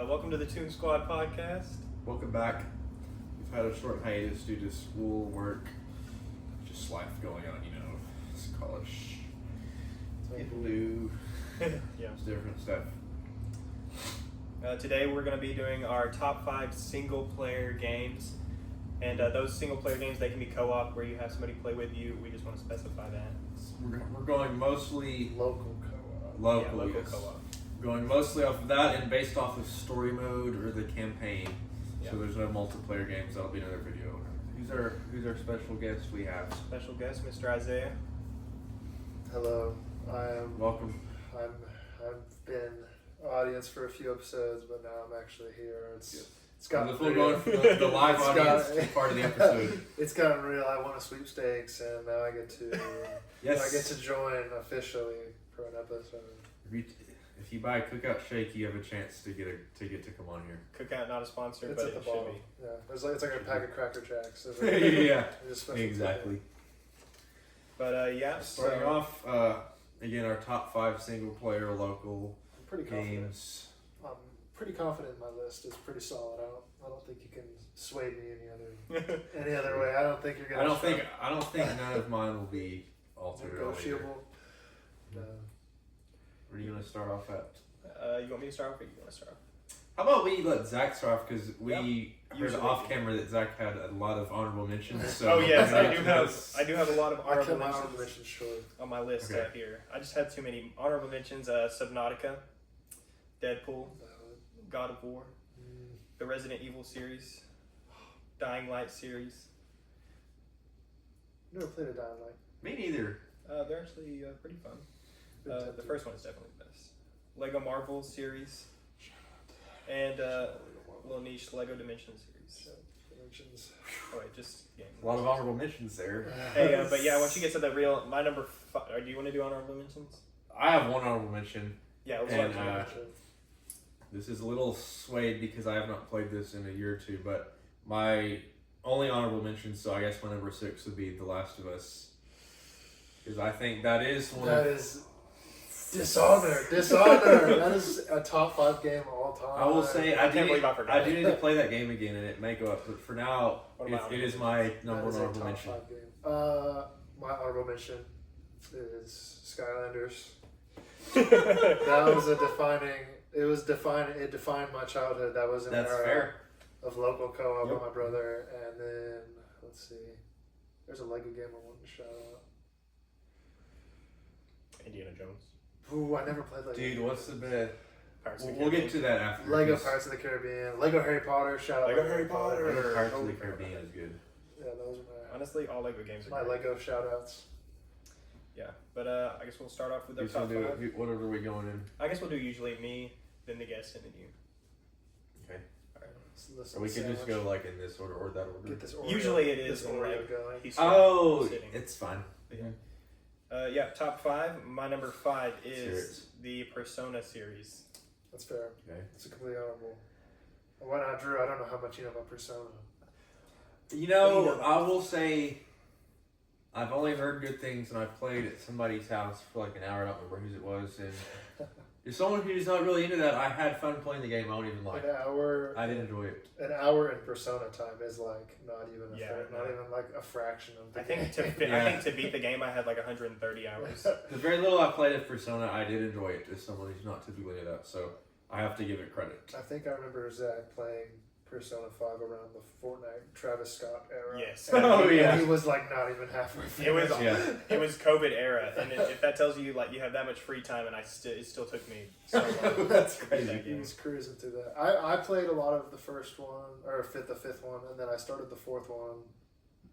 Welcome to the Toon Squad podcast. Welcome back. We've had a short hiatus due to school, work, just life going on, it's college. People do Yeah. it's different stuff. Today we're going to be doing our top 5 single-player games. And those single-player games, they can be co-op where you have somebody play with you. We just want to specify that. We're going mostly Local co-op. local, Yeah, local yes. co-op. Going mostly off of that and based off of story mode or the campaign. Yeah. So there's no multiplayer games. That'll be another video. Who's our special guest we have? Special guest, Mr. Isaiah. Hello, I'm Welcome. I've been audience for a few episodes, but now I'm actually here. It's We're gotten real. going from the live It's audience got- to part of the episode. It's gotten real. I won a sweepstakes, and now I get to Yes. I get to join officially for an episode. If you buy a Cookout Shake, you have a chance to get a ticket to come on here. Cookout, not a sponsor, It's but at the it should bottom. be. Yeah, it's like a pack of Cracker Jacks. Yeah, It's a special exactly. But yeah, Starting so off, again, our top 5 single-player local I'm pretty confident. games. I'm pretty confident my list is pretty solid. I don't think you can sway me any other way. I don't think you're gonna. I don't think none of mine will be altered at all either. negotiable. No. Where are you gonna start off at? you want me to start off or you want to start off? How about we let Zach start off because we heard usually. off camera that Zach had a lot of honorable mentions. So Oh yes, I maybe do that's- have. I do have a lot of I honorable kept my mentions honorable mentions short. on my list Okay. here. I just had too many honorable mentions. Subnautica, Deadpool, God of War, the Resident Evil series, Dying Light series. Never played a Dying Light. Me neither. They're actually pretty fun. Been The tempted. first one is definitely the best. Lego Marvel series, and little niche Lego Dimension series. Dimensions. Oh wait, just game. A lot of honorable mentions there. Hey, but yeah, once you get to the real, my number 5. Do you want to do honorable mentions? I have one honorable mention. Yeah, let's And, start. This is a little swayed because I have not played this in a year or two, but my only honorable mention, so I guess my number 6 would be The Last of Us. Because I think that is one That of... is Dishonored. That is a top 5 game of all time. I will say, I can't believe I forgot I do it. need to play that game again and it may go up, but for now, What about it is my number one that is a honorable top mention. 5 game. My honorable mention is Skylanders. That was a defining. It defined my childhood. That was an That's era fair. of local co-op Yep. with my brother, and then let's see. There's a Lego game I wanted to shout out. Indiana Jones. Ooh, I never played Lego. Dude, what's the best? Pirates of the We'll get Caribbean. to that after. Lego 'cause Pirates of the Caribbean, Lego Harry Potter. Shout out Lego Harry Potter. Lego Pirates of the Caribbean is good. Yeah, those are Honestly, all Lego games are my great. Lego shout outs. Yeah, but I guess we'll start off with the Who's top gonna 5. do it? What order are we going in? I guess we'll do usually me, then the guest, and then you. Okay. Let's Or we could just go like in this order or that order. Get this Oreo, Usually it is this in Oreo like- going. He's Oh, sitting. it's fine. Yeah, top 5. My number 5 Let's is hear it. the Persona series. That's fair. Okay. It's a completely honorable. Why not, Drew? I don't know how much you know about Persona. You know, You know. I will say, I've only heard good things, and I've played at somebody's house for like an hour. I don't remember whose it was, and if someone who's not really into that, I had fun playing the game. I don't even like. An hour. I did enjoy it. An hour in Persona time is like not even not no. even like a fraction of the I think game. Yeah. I think to beat the game, I had like 130 hours. The very little I played of Persona, I did enjoy it. As someone who's not typically into that, so I have to give it credit. I think I remember Zach playing Persona 5 around the Fortnite Travis Scott era. Yes. And Oh, he, yeah. He was like not even halfway through. It was Yeah. it was COVID era, and if that tells you like you have that much free time, and it still took me so long. That's to beat crazy. that He game. was cruising through that. I played a lot of the first one, or the fifth one, and then I started the fourth one.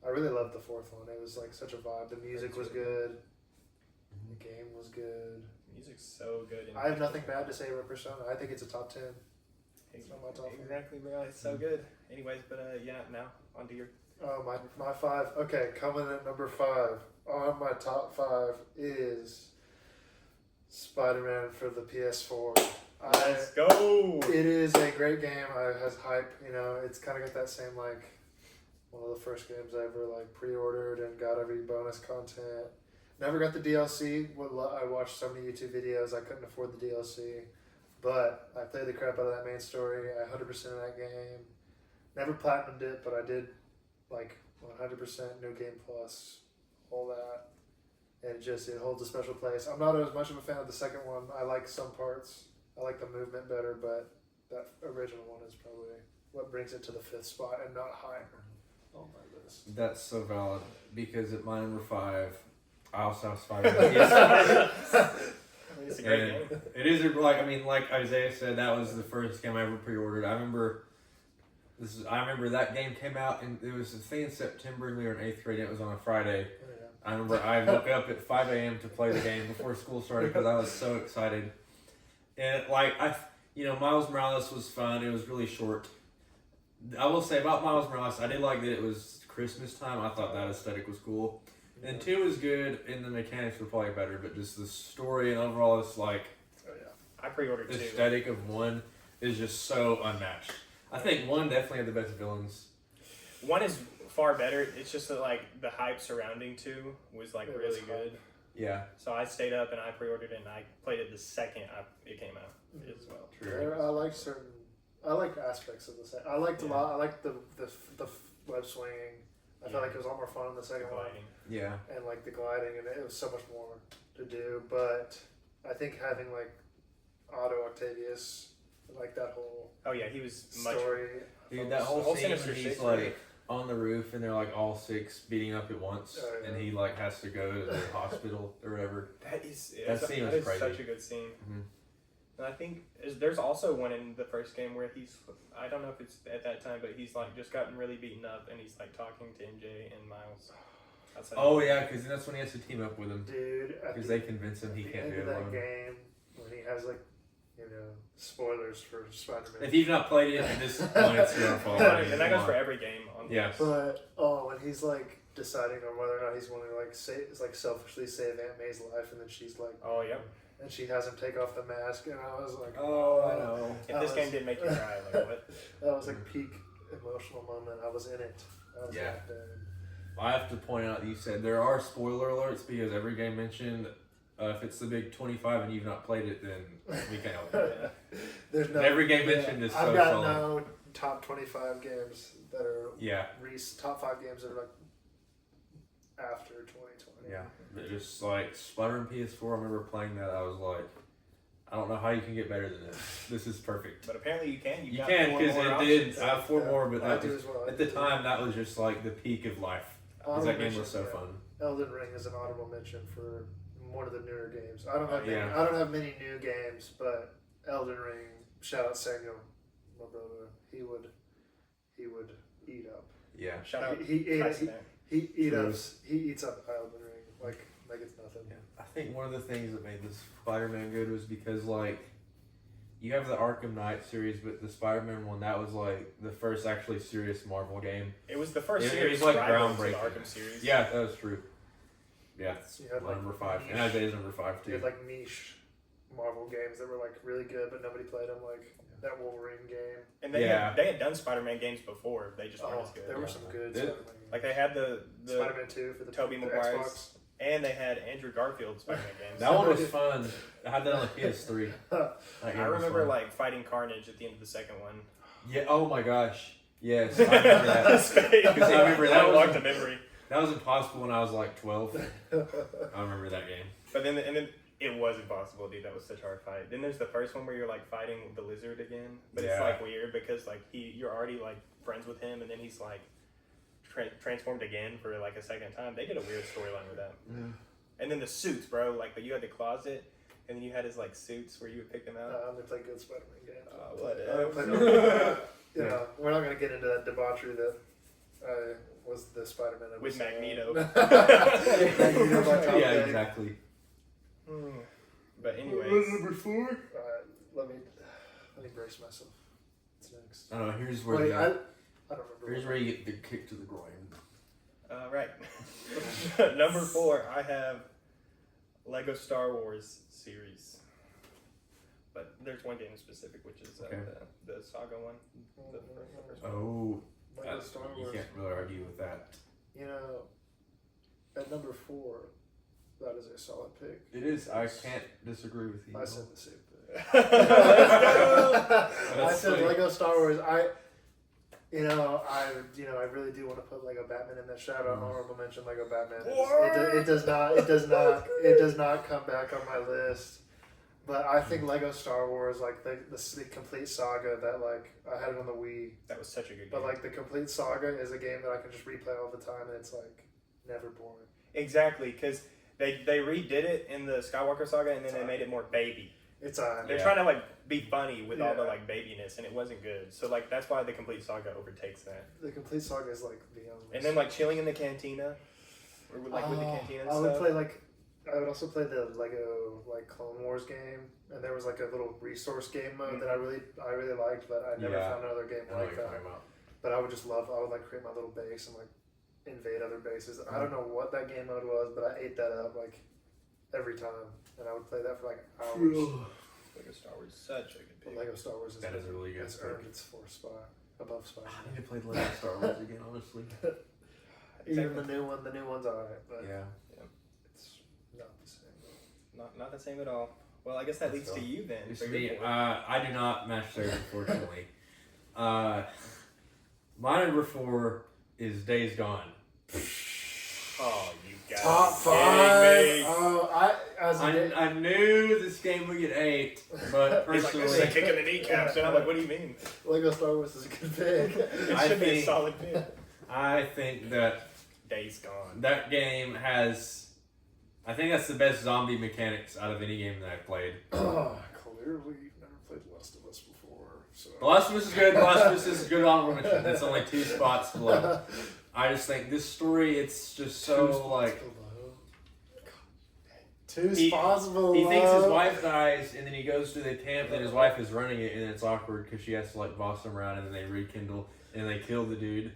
I really loved the fourth one. It was like such a vibe. The music was good. The game was good. Music's so good. I have nothing bad to say about Persona. I think it's a top 10. It's not my top five. Exactly, bro. It's so good. Anyways, but yeah, now on to your. Oh, my 5. Okay, coming at number 5 on my top 5 is Spider-Man for the PS4. Let's go. It is a great game. It has hype. It's kind of got that same like one of the first games I ever like pre-ordered and got every bonus content. Never got the DLC. I watched so many YouTube videos. I couldn't afford the DLC. But I played the crap out of that main story. I 100% of that game. Never platinumed it, but I did like 100% New Game Plus, all that. And it holds a special place. I'm not as much of a fan of the second one. I like some parts. I like the movement better, but that original one is probably what brings it to the 5th spot and not higher on my list. That's so valid because at my number 5, I also have Spider-Man. It's a great And game. it is like like Isaiah said, that was the first game I ever pre-ordered. I remember that game came out and it was a thing in September and we were in 8th grade and it was on a Friday. Yeah. I remember I woke up at 5 a.m. to play the game before school started because I was so excited. And Miles Morales was fun. It was really short. I will say about Miles Morales, I did like that it was Christmas time. I thought that aesthetic was cool. And 2 was good, and the mechanics were probably better, but just the story and overall, it's like Oh yeah. I pre-ordered the 2. aesthetic of 1 is just so unmatched. I think 1 definitely had the best villains. 1 is far better. It's just that like the hype surrounding 2 was like It was really hype. good. Yeah, So I stayed up and I pre-ordered it and I played it the second it came out as well. true. I like aspects of the set. I liked a lot. I liked the web swinging. I felt like it was a lot more fun in the second one. Gliding. Yeah, And like the gliding, and it was so much more to do. But I think having like Otto Octavius, like that whole Oh yeah, he was much. story. dude, that The whole whole scene Sinister when he's Six, like really. on the roof and they're like all 6 beating up at once, Oh, yeah. and he like has to go to the hospital or whatever. That scene was is crazy. such a good scene. Mhm. And I think there's also one in the first game where I don't know if it's at that time, but he's like just gotten really beaten up and he's like talking to MJ and Miles. outside. Oh yeah, because that's when he has to team up with him Dude, at because the- they convince him he at the can't end do of it that alone. game when he has like, spoilers for Spider-Man. If you've not played it at this point, it's your fault. And that goes for every game. Yes. But when he's like deciding on whether or not he's going to like selfishly save Aunt May's life, and then she's like, Oh yep. and she has him take off the mask, and I was like, Oh, I know. If That this was- game didn't make you cry, like what? That was like peak emotional moment. I was in it. I was Yeah. like, damn. I have to point out that you said there are spoiler alerts because every game mentioned, if it's the big 25 and you've not played it, then we can't help you. There's no Every game mentioned is I've so got solid. no top 25 games that are Yeah, top 5 games that are like after 2020. yeah. But just like Spider-Man PS4, I remember playing that. I was like, I don't know how you can get better than this. This is perfect. But apparently you can. You got can 4 because more it did. options. I have 4 more, but I that do was, as well. at the time that was just like the peak of life. Because that game was so fun. Elden Ring is an honorable mention for one of the newer games. I don't have Yeah. I don't have many new games, but Elden Ring. Shout out Samuel, my brother. He would eat up. Yeah. Shout out. He President. He eats up Elden Ring like it's nothing. Yeah. I think one of the things that made this Spider-Man good was because like you have the Arkham Knight series, but the Spider-Man one, that was like the first actually serious Marvel game. It was the first It series was, like, rival to the groundbreaking. Arkham series. Yeah, that was true. Yeah, it's You had, like, number 5. And niche- Isaiah's number 5 You too. had like niche Marvel games that were like really good, but nobody played them. Like that Wolverine game. And they Yeah. had done Spider-Man games before. They just weren't as good. There were some good It- Spider-Man games. Like they had the Spider-Man 2 for the Tobey the Maguire's. Xbox. and they had Andrew Garfield Spider-Man games. That one was fun. I had that on the PS3. That I game was remember fun. like fighting Carnage at the end of the second one. Yeah. Oh my gosh. Yes, I remember that. Because I remember that unlocked was- a memory. That was impossible when I was like 12. I remember that game. But then it was impossible, dude. That was such a hard fight. Then there's the first one where you're like fighting the lizard again, but it's Yeah. like weird because like you're already like friends with him, and then he's like transformed again for like a second time. They did a weird storyline with that. Mm. And then the suits, bro. Like, but you had the closet, and then you had his like suits where you would pick them out. They play good Spider-Man games. Whatever. We're not going to get into that debauchery that was the Spider-Man episode. With Magneto. Magneto by Tom Yeah, Hanks. exactly. But anyways, Number 4. Let me brace myself. What's next? I don't know. Here's where Wait, you, I don't remember. here's where you get the kick to the groin. right. Number 4, I have Lego Star Wars series. But there's one game in specific, which is Okay. the Saga one. The first one. Oh, Lego Star you Wars. can't really argue with that. You know, at number 4, that is a solid pick. It is. I can't disagree with you. I said the same thing. I said funny. Lego Star Wars. I really do want to put Lego Batman in that shout out. Honorable mention Lego Batman. It does not come back on my list. But I think Lego Star Wars, like the complete saga that like I had it on the Wii. That was such a good game. But like the complete saga is a game that I can just replay all the time, and it's like never boring. Exactly, because they redid it in the Skywalker saga, and then they made it more baby. It's They're trying to like be funny with all the Yeah. like babiness, and it wasn't good. So like that's why the complete saga overtakes that. the complete saga is like beyond. And then like chilling in the cantina, or with, like with the cantina and I would stuff. play I would also play the Lego like Clone Wars game, and there was like a little resource game mode that I really liked, but I never found another game I know what like you're that. talking about. But I would like create my little base and like invade other bases. I don't know what that game mode was, but I ate that up like every time, and I would play that for like hours. Lego Star Wars, such a good But pick. Lego Star Wars That is a really good it's pick. earned its fourth spot above Spider. I need to play Lego Star Wars again, honestly. Even the new one's alright, but Yeah. it's not the same. Not the same at all. Well, I guess that Let's leads to go. you then. It's for me. your fourth. I do not match theirs, unfortunately. My number 4 is Days Gone. Oh, you guys. Top kidding me. 5. Oh, I knew this game would get 8, but He's like, this is a personally, kick in the kneecaps, and I'm like, what do you mean? Lego Star Wars is a good pick. It I should be a think- solid pick. I think that Days Gone. that game has. I think that's the best zombie mechanics out of any game that I've played. Clearly, you've never played Last of Us before. So. The Last of Us is good. The Last of Us is a good honorable mention. It's only 2 spots below. I just think this story, it's just so like. Two He- spots below. He thinks his wife dies, and then he goes to the camp, and his wife is running it, and it's awkward because she has to like boss him around, and then they rekindle, and they kill the dude,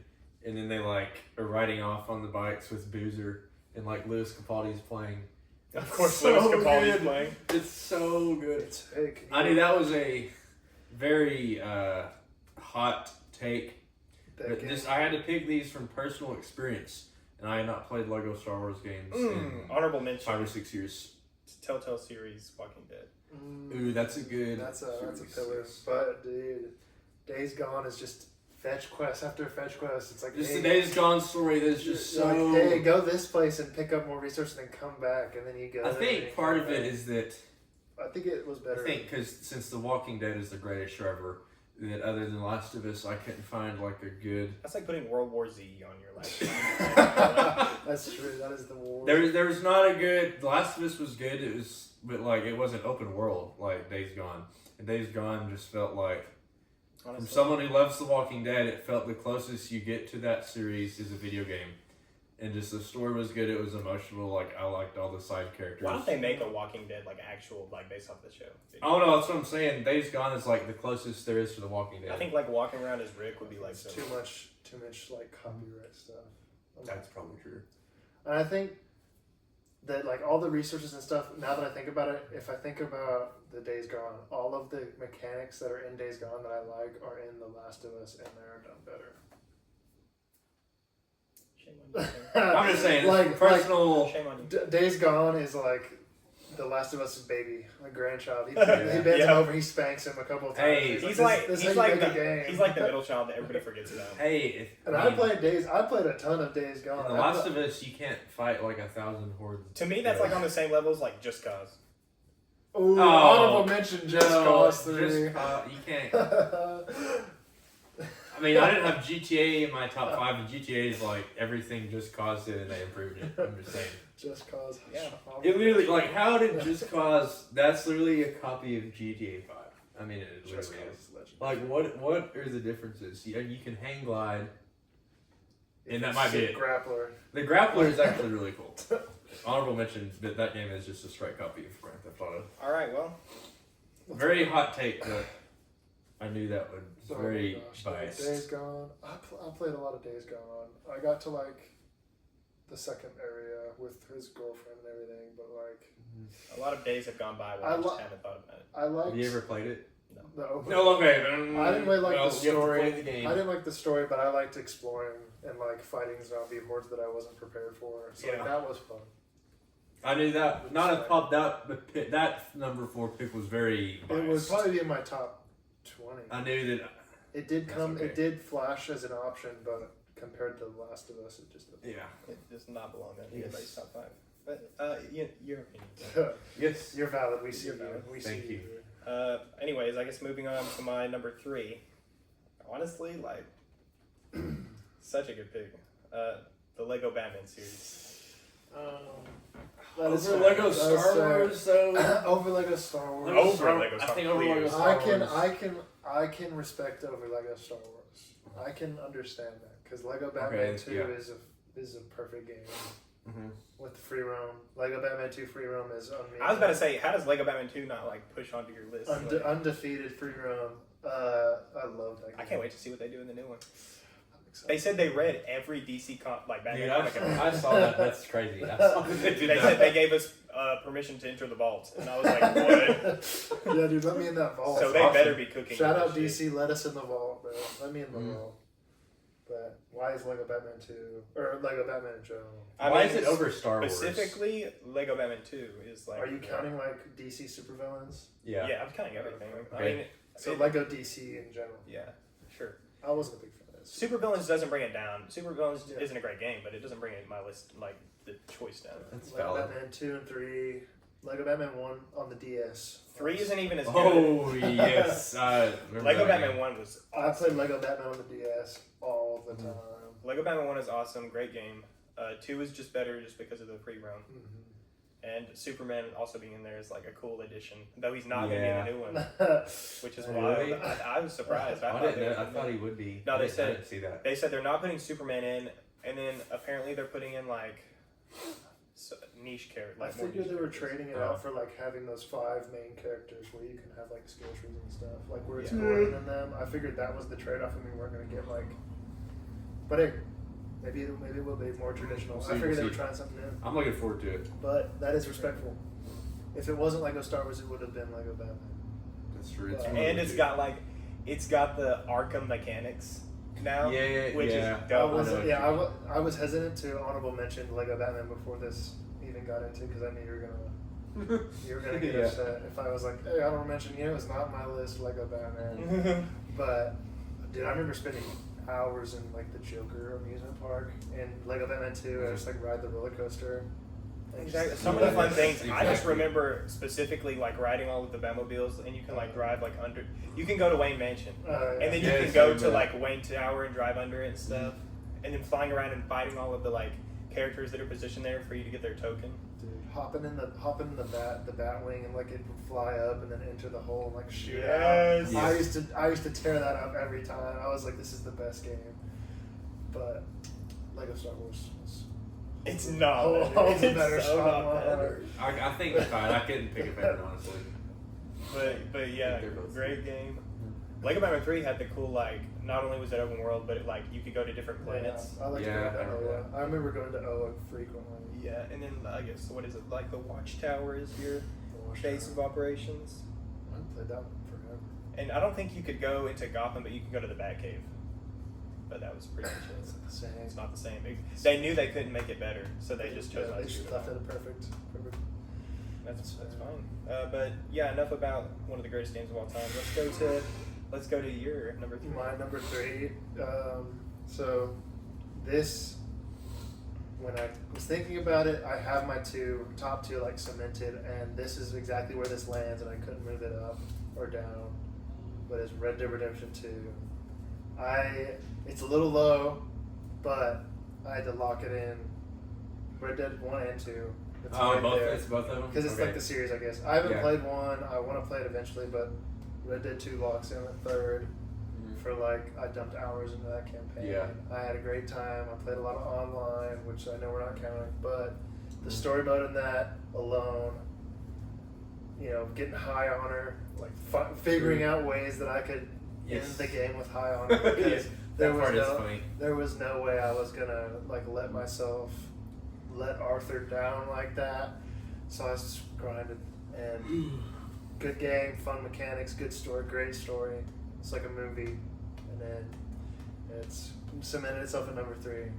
and then they like are riding off on the bikes with Boozer, and like Louis Capaldi's playing. Of course, So Louis Capaldi's good. playing. It's so good. It's fake. I knew that was a very hot take. But just I had to pick these from personal experience, and I had not played Lego Star Wars games in Honorable mention. 5 or 6 years. Telltale series, Walking Dead. Ooh, that's a good. That's a series. pillar. But dude, Days Gone is just fetch quest after fetch quest. It's like Just hey, the Days Gone story. There's just so. like, hey, go this place and pick up more resources and then come back, and then you go. I there and think you part come of it back. is that I think it was better. I think because since The Walking Dead is the greatest show ever, that other than Last of Us, I couldn't find like a good. That's like putting World War Z on your list. That's true. That is the war. There was not a good. The Last of Us was good. It was, but like it wasn't open world like Days Gone. And Days Gone just felt like. From Honestly. someone who loves The Walking Dead, it felt the closest you get to that series is a video game. And just the story was good, it was emotional, like I liked all the side characters. Why don't they make a Walking Dead like actual like based off the show? Oh no, that's what I'm saying. Days Gone is like the closest there is to The Walking Dead. I think like walking around as Rick would be like It's so. too much like copyright stuff. that's probably true. And I think that like all the resources and stuff, now that I think about it, if I think about the Days Gone, all of the mechanics that are in Days Gone that I like are in The Last of Us, and they're done better. Shame on you. I'm just saying, Like- personal. Shame on you. Days Gone is like The Last of Us' baby, a grandchild. He Yeah. bends Yeah. over, he spanks him a couple of times. Hey, He's this like is he's how you like make the a game. he's like the middle child that everybody forgets about. Hey, if, And I played a ton of Days Gone. in The Last of Us, you can't fight like 1,000 hordes. To me, that's like on the same level as like Just Cause. Ooh, Oh, honorable mention, Just Cause 3. You can't. I mean, I didn't have GTA in my top 5, and GTA is like everything Just Cause did, and they improved it. I'm just saying. Just Cause. Yeah. It literally, like, how did Just Cause? That's literally a copy of GTA 5. I mean, it Just literally Cause is. is legend. Like, what are the differences? You can hang glide. And that It's might be a it. Grappler. The grappler is actually really cool. Honorable mention that that game is just a straight copy of Grand Theft Auto. All right, well, Very hot take, but I knew that would Oh very my gosh, biased. Days Gone. I played a lot of Days Gone. I got to like the second area with his girlfriend and everything, but like a lot of days have gone by where I I just lo- haven't thought about it. I liked Have you ever played it? the open. No, okay. I didn't really like well, the you have to story. play the game. I didn't like the story, but I liked exploring and like fighting zombie hordes that I wasn't prepared for. So Yeah. like, that was fun. I knew that. Not a pop that, but that number 4 pick was very. It would biased. probably be in my top 20. I knew that. It did That's come. okay. It did flash as an option, but compared to The Last of Us, it just. Yeah. It does not belong in Yes. anybody's top 5. But your opinion. Yes. You're valid. We see You're you. valid. We Thank see you. Anyways, I guess moving on to my number 3. Honestly, like, such a good pick. The Lego Batman series. That is Over fair. Lego That is Star fair. Wars, though. over Lego Star Wars. Over Lego I Star think over Wars. Lego Star I can respect over Lego Star Wars. I can understand that because Lego Batman Okay, 2 yeah. is a perfect game Mm-hmm. with the free roam. Lego Batman 2 free roam is I was about to say, how does Lego Batman 2 not like push onto your list? Like, undefeated free roam. I love that game. I can't wait to see what they do in the new one. I'm excited. They said they read every DC Batman Dude, comic. I saw that. That's crazy. I saw that they did They that. said they gave us permission to enter the vault, and I was like, what? Yeah, dude, let me in that vault. So they awesome. better be cooking. Shout with out this shit. DC, let us in the vault, bro. Let me in the Mhm. vault. But why is Lego Batman 2 or Lego Batman in general? Why is it over Star Wars? Specifically, Lego Batman 2 is like. Are you counting like DC supervillains? Yeah. Yeah, I'm counting everything. I Okay. mean, So it- Lego DC in general. yeah, sure. I wasn't a big fan of this. Supervillains doesn't bring it down. Supervillains Yeah. isn't a great game, but it doesn't bring it my list like the choice down. That's Lego valid. Batman 2 and 3. Lego Batman 1 on the DS. 3 isn't even as good. Oh yes. Remember Lego that Batman game. 1 was I awesome. played Lego Batman on the DS all the Mhm. time. Lego Batman 1 is awesome, great game. 2 is just better just because of the free roam. Mm-hmm. And Superman also being in there is like a cool addition, though he's not going to be in the new one, which is Really? wild. I was surprised. I thought didn't they know. would I put thought him he would be. No, they I said- didn't see that. They said they're not putting Superman in, and then apparently they're putting in like niche characters. I Like more figured niche they were characters. trading it Oh. out for like having those 5 main characters where you can have like skill trees and stuff, like where it's Yeah. Gordon and them. I figured that was the trade-off, and we weren't going to get like. But hey, maybe it will be more traditional. We'll I see, figured they we'll were see. trying something new, I'm looking forward to it. but that is respectful. If it wasn't Lego Star Wars, it would have been Lego Batman. That's true. It's And really And it's good. got like, it's got the Arkham mechanics now, Yeah, which yeah. is I dope. was know what yeah, you I was hesitant to honorable mention Lego Batman before this even got into because I knew you were gonna get Yeah. upset if I was like, hey, honorable mention, it was not my list, Lego Batman. But dude, I remember spending hours in like the Joker amusement park and Lego Batman 2. I just like ride the roller coaster. And just- Exactly. Some of the fun things, I just Exactly. remember specifically like riding all of the Batmobiles, and you can like drive like under. You can go to Wayne Mansion, Yeah. and then you Yes, can I go remember to that. like Wayne Tower and drive under it and stuff, and then flying around and fighting all of the like characters that are positioned there for you to get their token. Dude, hopping in the Batwing and like it would fly up and then enter the hole and like shoot Yes. out. I used to tear that up every time. I was like, this is the best game. But Lego Star Wars was It's not. Oh, better. it's a better so shot not on my better. I think it's fine. I couldn't pick it better, honestly. But yeah, They're both great game. Lego Batman 3 had the cool like. Not only was it open world, but it, like you could go to different planets. Yeah, I like Yeah, to I go to remember Oa. I remember going to Oa frequently. Yeah, and then I guess what is it like? The Watchtower is your base of operations. I haven't played that one forever. And I don't think you could go into Gotham, but you can go to the Batcave. But that was pretty much It's it. not the same. It's not the same. They knew they couldn't make it better, so they just chose Yeah, not they to. just do left it. it a perfect. That's fine. But yeah, enough about one of the greatest games of all time. Let's go to your number 3. My number 3. So this, when I was thinking about it, I have my top two like cemented, and this is exactly where this lands, and I couldn't move it up or down. But it's Red Dead Redemption 2. It's a little low, but I had to lock it in. Red Dead 1 and 2. It's Oh, right both. there. It's both of them. Because it's Okay. like the series, I guess. I haven't Yeah. played 1. I want to play it eventually, but Red Dead 2 locks in at 3rd. For like, I dumped hours into that campaign. Yeah. I had a great time. I played a lot of online, which I know we're not counting, but the Mhm. story mode in that alone, getting high honor, like figuring out ways that I could Yes. end the game with high honor because Yeah, there that was part is no funny. there was no way I was gonna like let Arthur down like that. So I just grinded and good game, fun mechanics, good story, great story. It's like a movie, and then it's cemented itself at number 3.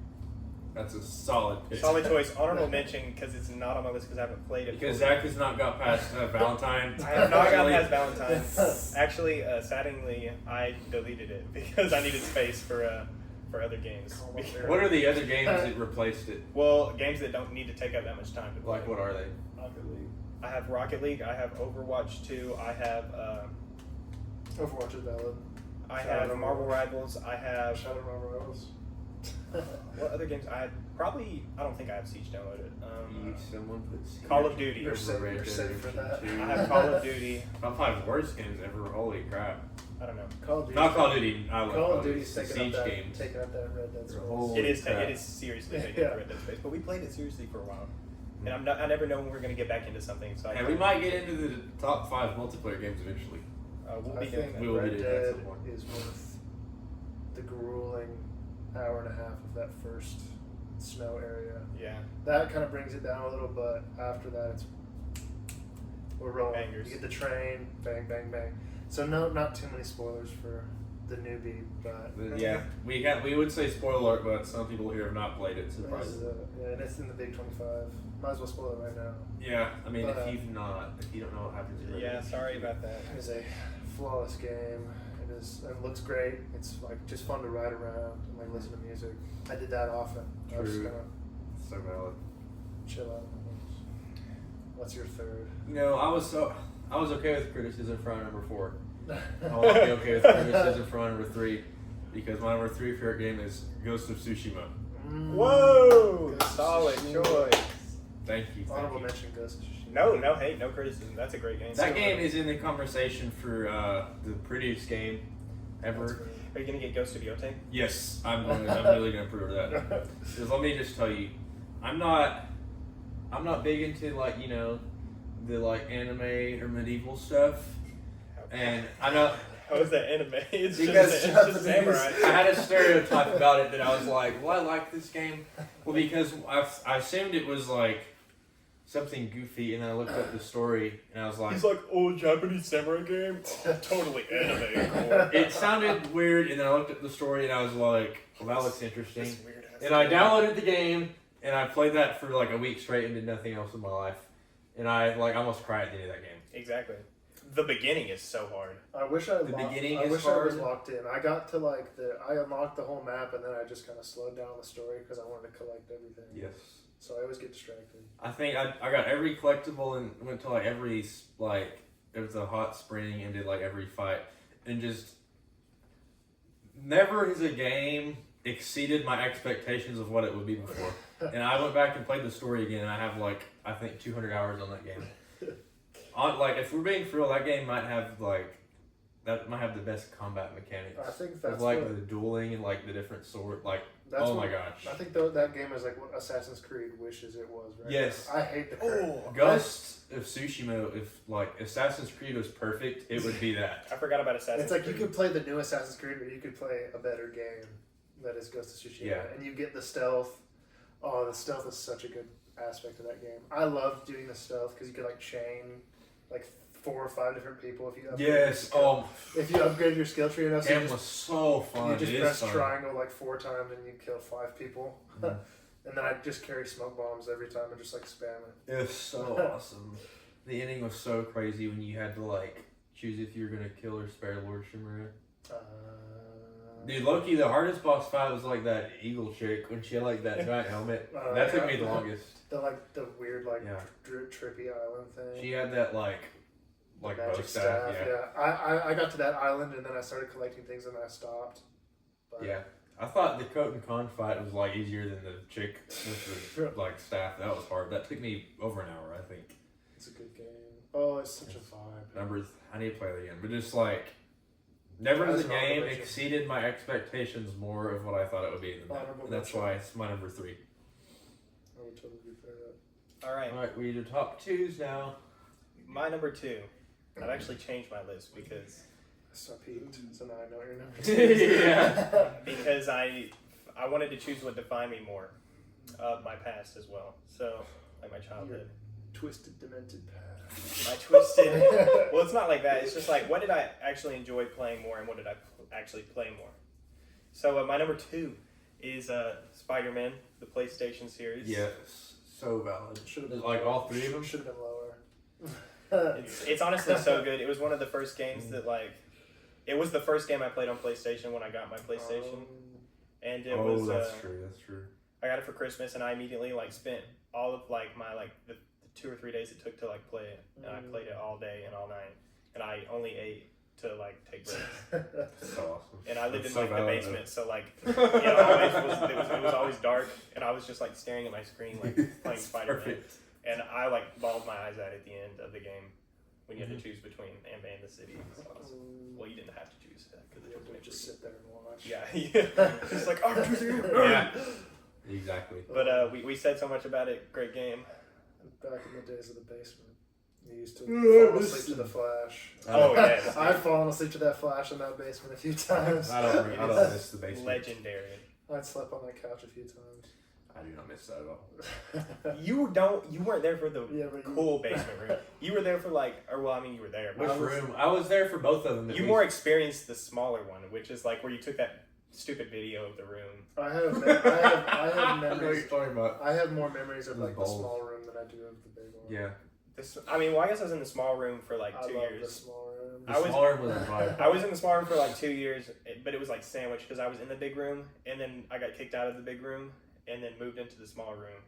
That's a solid pick. Solid choice. Honorable mention because it's not on my list because I haven't played it. Because fully. Zach has not got past Valentine. I have not gotten Actually. past Valentine's. Actually, sadly, I deleted it because I needed space for other games. What are the other games that replaced it? Well, games that don't need to take up that much time to play. Like, what are they? Rocket League. I have Rocket League. I have Overwatch 2. I have Overwatch is valid. I Shadow have Marvel Rivals. I have Shadow Marvel Rivals. what other games? I don't think I have Siege downloaded. Someone puts Call of Duty. You're safe- you're safe for that. I have Call of Duty. Top 5 worst games ever. Holy crap! I don't know. Call of Duty. Not Call of Duty. I love Call of Duty's It's the taking Siege up that games. taking up that Red Dead Space. Holy It is. crap. It is seriously taking Yeah. Red Dead Space, but we played it seriously for a while, and I never know when we're gonna get back into something. So And we might get into the top 5 multiplayer games eventually. We'll I be doing think that. We will Red be doing that at Dead some point. is worth the grueling hour and a half of that first snow area. Yeah. That kind of brings it down a little, but after that, we're rolling. Bangers. You get the train, bang, bang, bang. So no, not too many spoilers for the newbie, but But yeah, we would say spoiler alert, but some people here have not played it. this is, Surprisingly. yeah, and it's in the Big 25. Might as well spoil it right now. Yeah, I mean, But, if you don't know what happens. in Red Yeah. Dead, Sorry about that. It is a flawless game. It is. It looks great. It's like just fun to ride around and like listen to music. I did that often. I was just True. gonna So valid. chill out. What's your third? You know, I was okay with criticism for my number 4. I will not be okay with criticism for my number 3 because my number 3 favorite game is Ghost of Tsushima. Whoa! Ghost of Solid Tsushima. choice. Thank you. Thank Honorable you. mention Ghost of Tsushima. No, hey, no criticism. That's a great game. That game is in the conversation for the prettiest game That's ever. great. Are you gonna get Ghost of Yote? Yes, I'm really gonna prove that. Because let me just tell you, I'm not big into like the like anime or medieval stuff, and I know How is that anime? It's Because just Japanese- samurai. I had a stereotype about it that I was like, well, I like this game, well because I assumed it was like something goofy, and I looked up the story and I was like, He's like old Japanese samurai game. Oh, totally anime. Cool. it sounded weird, and then I looked up the story and I was like, well, that looks interesting. This weird ass And I game. downloaded the game, and I played that for like a week straight and did nothing else in my life. And I like almost cried at the end of that game. Exactly. The beginning is so hard. I wish I The beginning I is wish I was hard. locked in. I got to like I unlocked the whole map, and then I just kind of slowed down the story because I wanted to collect everything. Yes. So I always get distracted. I think I got every collectible and went to like every like it was a hot spring and did like every fight and just never has a game exceeded my expectations of what it would be before. And I went back and played the story again, and I have like I think 200 hours on that game. Like if we're being for real, that game might have the best combat mechanics. I think With that's like what, the dueling and like the different sword, like that's oh what, my gosh. I think that game is like what Assassin's Creed wishes it was. Right? Yes. I hate the current. Oh, Ghost of Tsushima, if like Assassin's Creed was perfect, it would be that. I forgot about Assassin's It's like you Creed. could play the new Assassin's Creed, or you could play a better game that is Ghost of Tsushima, Yeah. and you get the stealth. Oh, the stealth is such a good aspect of that game. I love doing the stealth because you could like chain like 4 or 5 different people if you upgrade your Yes. skill. Oh, If you upgrade your skill tree enough, so game you was just, so fun. you just It is press fun. triangle like 4 times and you kill 5 people. Mhm. And then I just carry smoke bombs every time and just like spam it. It was so awesome. The ending was so crazy when you had to like choose if you were gonna kill or spare Lord Shimura. Dude, Loki, the hardest boss fight was like that eagle chick when she had like that giant helmet. That took me the longest. the weird like Yeah. trippy island thing. She had that like bow Magic staff. Yeah. I got to that island and then I started collecting things and I stopped. But Yeah. I thought the Coat and Con fight was like easier than the chick with the like staff. That was hard. That took me over an hour, I think. it's a good game. Oh, it's such a vibe. I need to play it again. But just like never That's has a an honorable game mention. exceeded my expectations more of what I thought it would be than that. Honorable And that's mention. why it's my number 3. I would totally be fair to that. All right, Alright, we do top 2s now. my number 2. I've actually changed my list because So I peaked. So now I know your number. Yeah. because I wanted to choose what defined me more of my past as well. So like my childhood, Twisted, demented path. my twisted. Well, it's not like that. It's just like what did I actually enjoy playing more, and what did I actually play more. So my number 2 is Spider-Man, the PlayStation series. Yes, so valid. Should have Like all three of them. Should have been lower. It's honestly so good. It was one of the first games that it was the first game I played on PlayStation when I got my PlayStation, and it was. That's true. That's true. I got it for Christmas, and I immediately spent all of my the 2 or 3 days it took to play it, and I played it all day and all night, and I only ate to take breaks. That's so awesome. And I lived That's in so the valid, basement, so it was always dark, and I was just staring at my screen playing Spider-Man. Perfect. And I bawled my eyes out at the end of the game when you had to choose between Ant-Man and the City. Well, you didn't have to choose that because it was just sit there and watch. Yeah. Just I'm choosing you. Yeah. Exactly. But we said so much about it. Great game. Back in the days of the basement, you used to fall asleep to the Flash. Oh yes. I've fallen asleep to that Flash in that basement a few times. I don't miss the basement. Legendary. I'd slept on that couch a few times. I do not miss that at all. You weren't there for the cool basement room. You were there for you were there. Which room? I was there for both of them. You more experienced the smaller one, which is where you took that stupid video of the room. I have I know what you're memories. talking about. I have more memories of the Balls. small room than I do of the big one. Yeah. I guess I was in the small room for 2 I love years. the small room. The smaller was a vibe. I was in the small room for 2 years, but it was sandwiched because I was in the big room, and then I got kicked out of the big room, and then moved into the small room.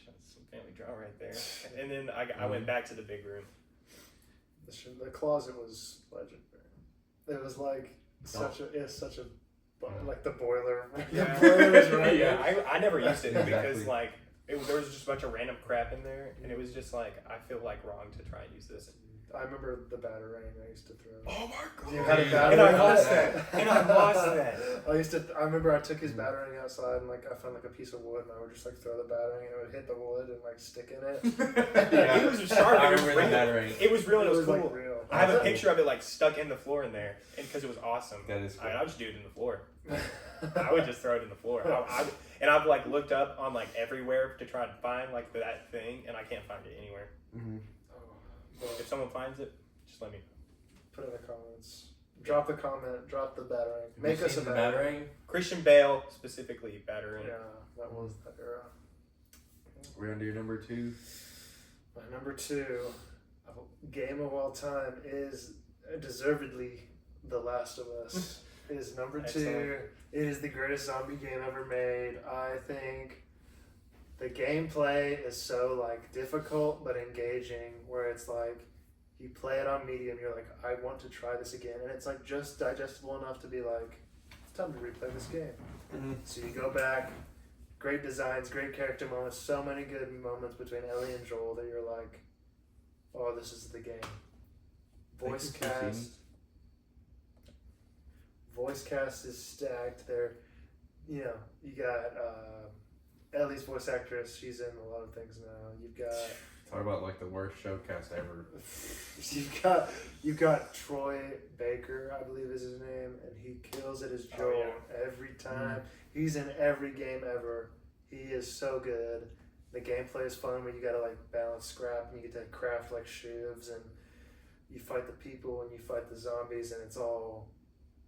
Some family drama right there. And then I went back to the big room. The closet was legendary. It was such a the boiler. Yeah. The boiler was right. Yeah, I never used it because Exactly. there was just a bunch of random crap in there, and it was just I feel wrong to try and use this. I remember the batarang I used to throw. Oh my god! You had a batarang. And I lost that. And I lost that. I remember I took his batarang outside and I found a piece of wood and I would just throw the batarang and it would hit the wood and stick in it. Yeah, it was sharp. I It was remember real. that ring. It was real. It was cool. Real. I have a picture of it stuck in the floor in there, and because it was awesome. That is cool. I would just do it in the floor. I would just throw it in the floor. I've looked up on everywhere to try and find that thing, and I can't find it anywhere. Mm-hmm. If someone finds it, just let me know. Put it in the comments. Drop the comment. Drop the batarang. Have Make you us a seen the batarang. Christian Bale, specifically, battering. Yeah, that was that era. We're on to your number 2. My number 2 game of all time is deservedly The Last of Us. Is number 2. Excellent. It is the greatest zombie game ever made. I think the gameplay is so difficult but engaging, where it's you play it on medium, you're I want to try this again, and it's just digestible enough to be it's time to replay this game. Mm-hmm. So you go back, great designs, great character moments, so many good moments between Ellie and Joel that you're oh, this is the game. Voice cast is stacked. There, you got Ellie's voice actress. She's in a lot of things now. You've got Talk about the worst showcast ever. you've got Troy Baker, I believe is his name, and he kills it as Joel every time. He's in every game ever. He is so good. The gameplay is fun where you gotta balance scrap and you get to craft sheaves and you fight the people and you fight the zombies, and it's all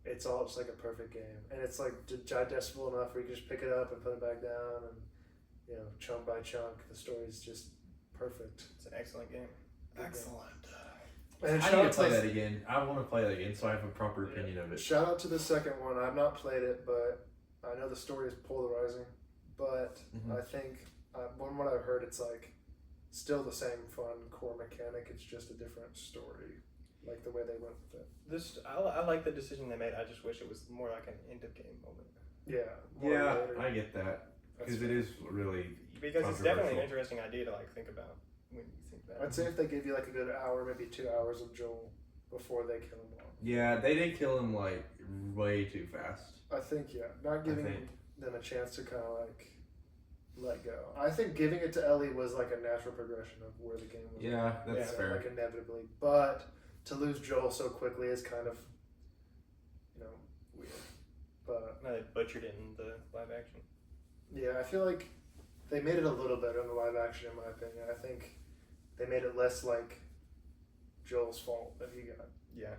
just a perfect game. And it's digestible enough where you can just pick it up and put it back down, and chunk by chunk the story's just perfect. It's an excellent game. Excellent. I And need to play that again. I want to play that again so I have a proper opinion of it. Shout out to the second one. I've not played it, but I know the story is polarizing. But I think, from what I've heard, it's still the same fun core mechanic. It's just a different story, the way they went with it. I like the decision they made. I just wish it was more an end of game moment. Yeah. Yeah, later. I get that. Because it is really Because it's definitely an interesting idea to think about when you think about it. I'd say if they give you a good hour, maybe 2 hours of Joel before they kill him off. Yeah, they did kill him way too fast. I think not giving them a chance to kind of let go. I think giving it to Ellie was a natural progression of where the game was. Yeah, that's fair. Inevitably, but to lose Joel so quickly is kind of weird. But No, they butchered it in the live action. yeah, I feel they made it a little better in the live action, in my opinion. I think they made it less Joel's fault that he got. Yeah.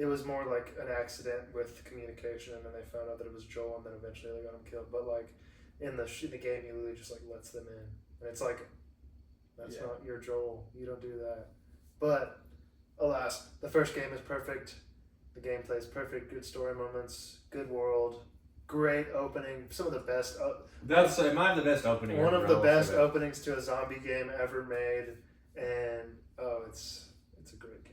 it was more like an accident with communication, and then they found out that it was Joel, and then eventually they got him killed. But like in the game, he literally just like lets them in, and it's like that's not your Joel. You don't do that. But alas, the first game is perfect. The gameplay is perfect. Good story moments. Good world. Great opening. Some of the best. That's it might have the best opening. One of ever, the I'll best say that. openings to a zombie game ever made, and it's a great game.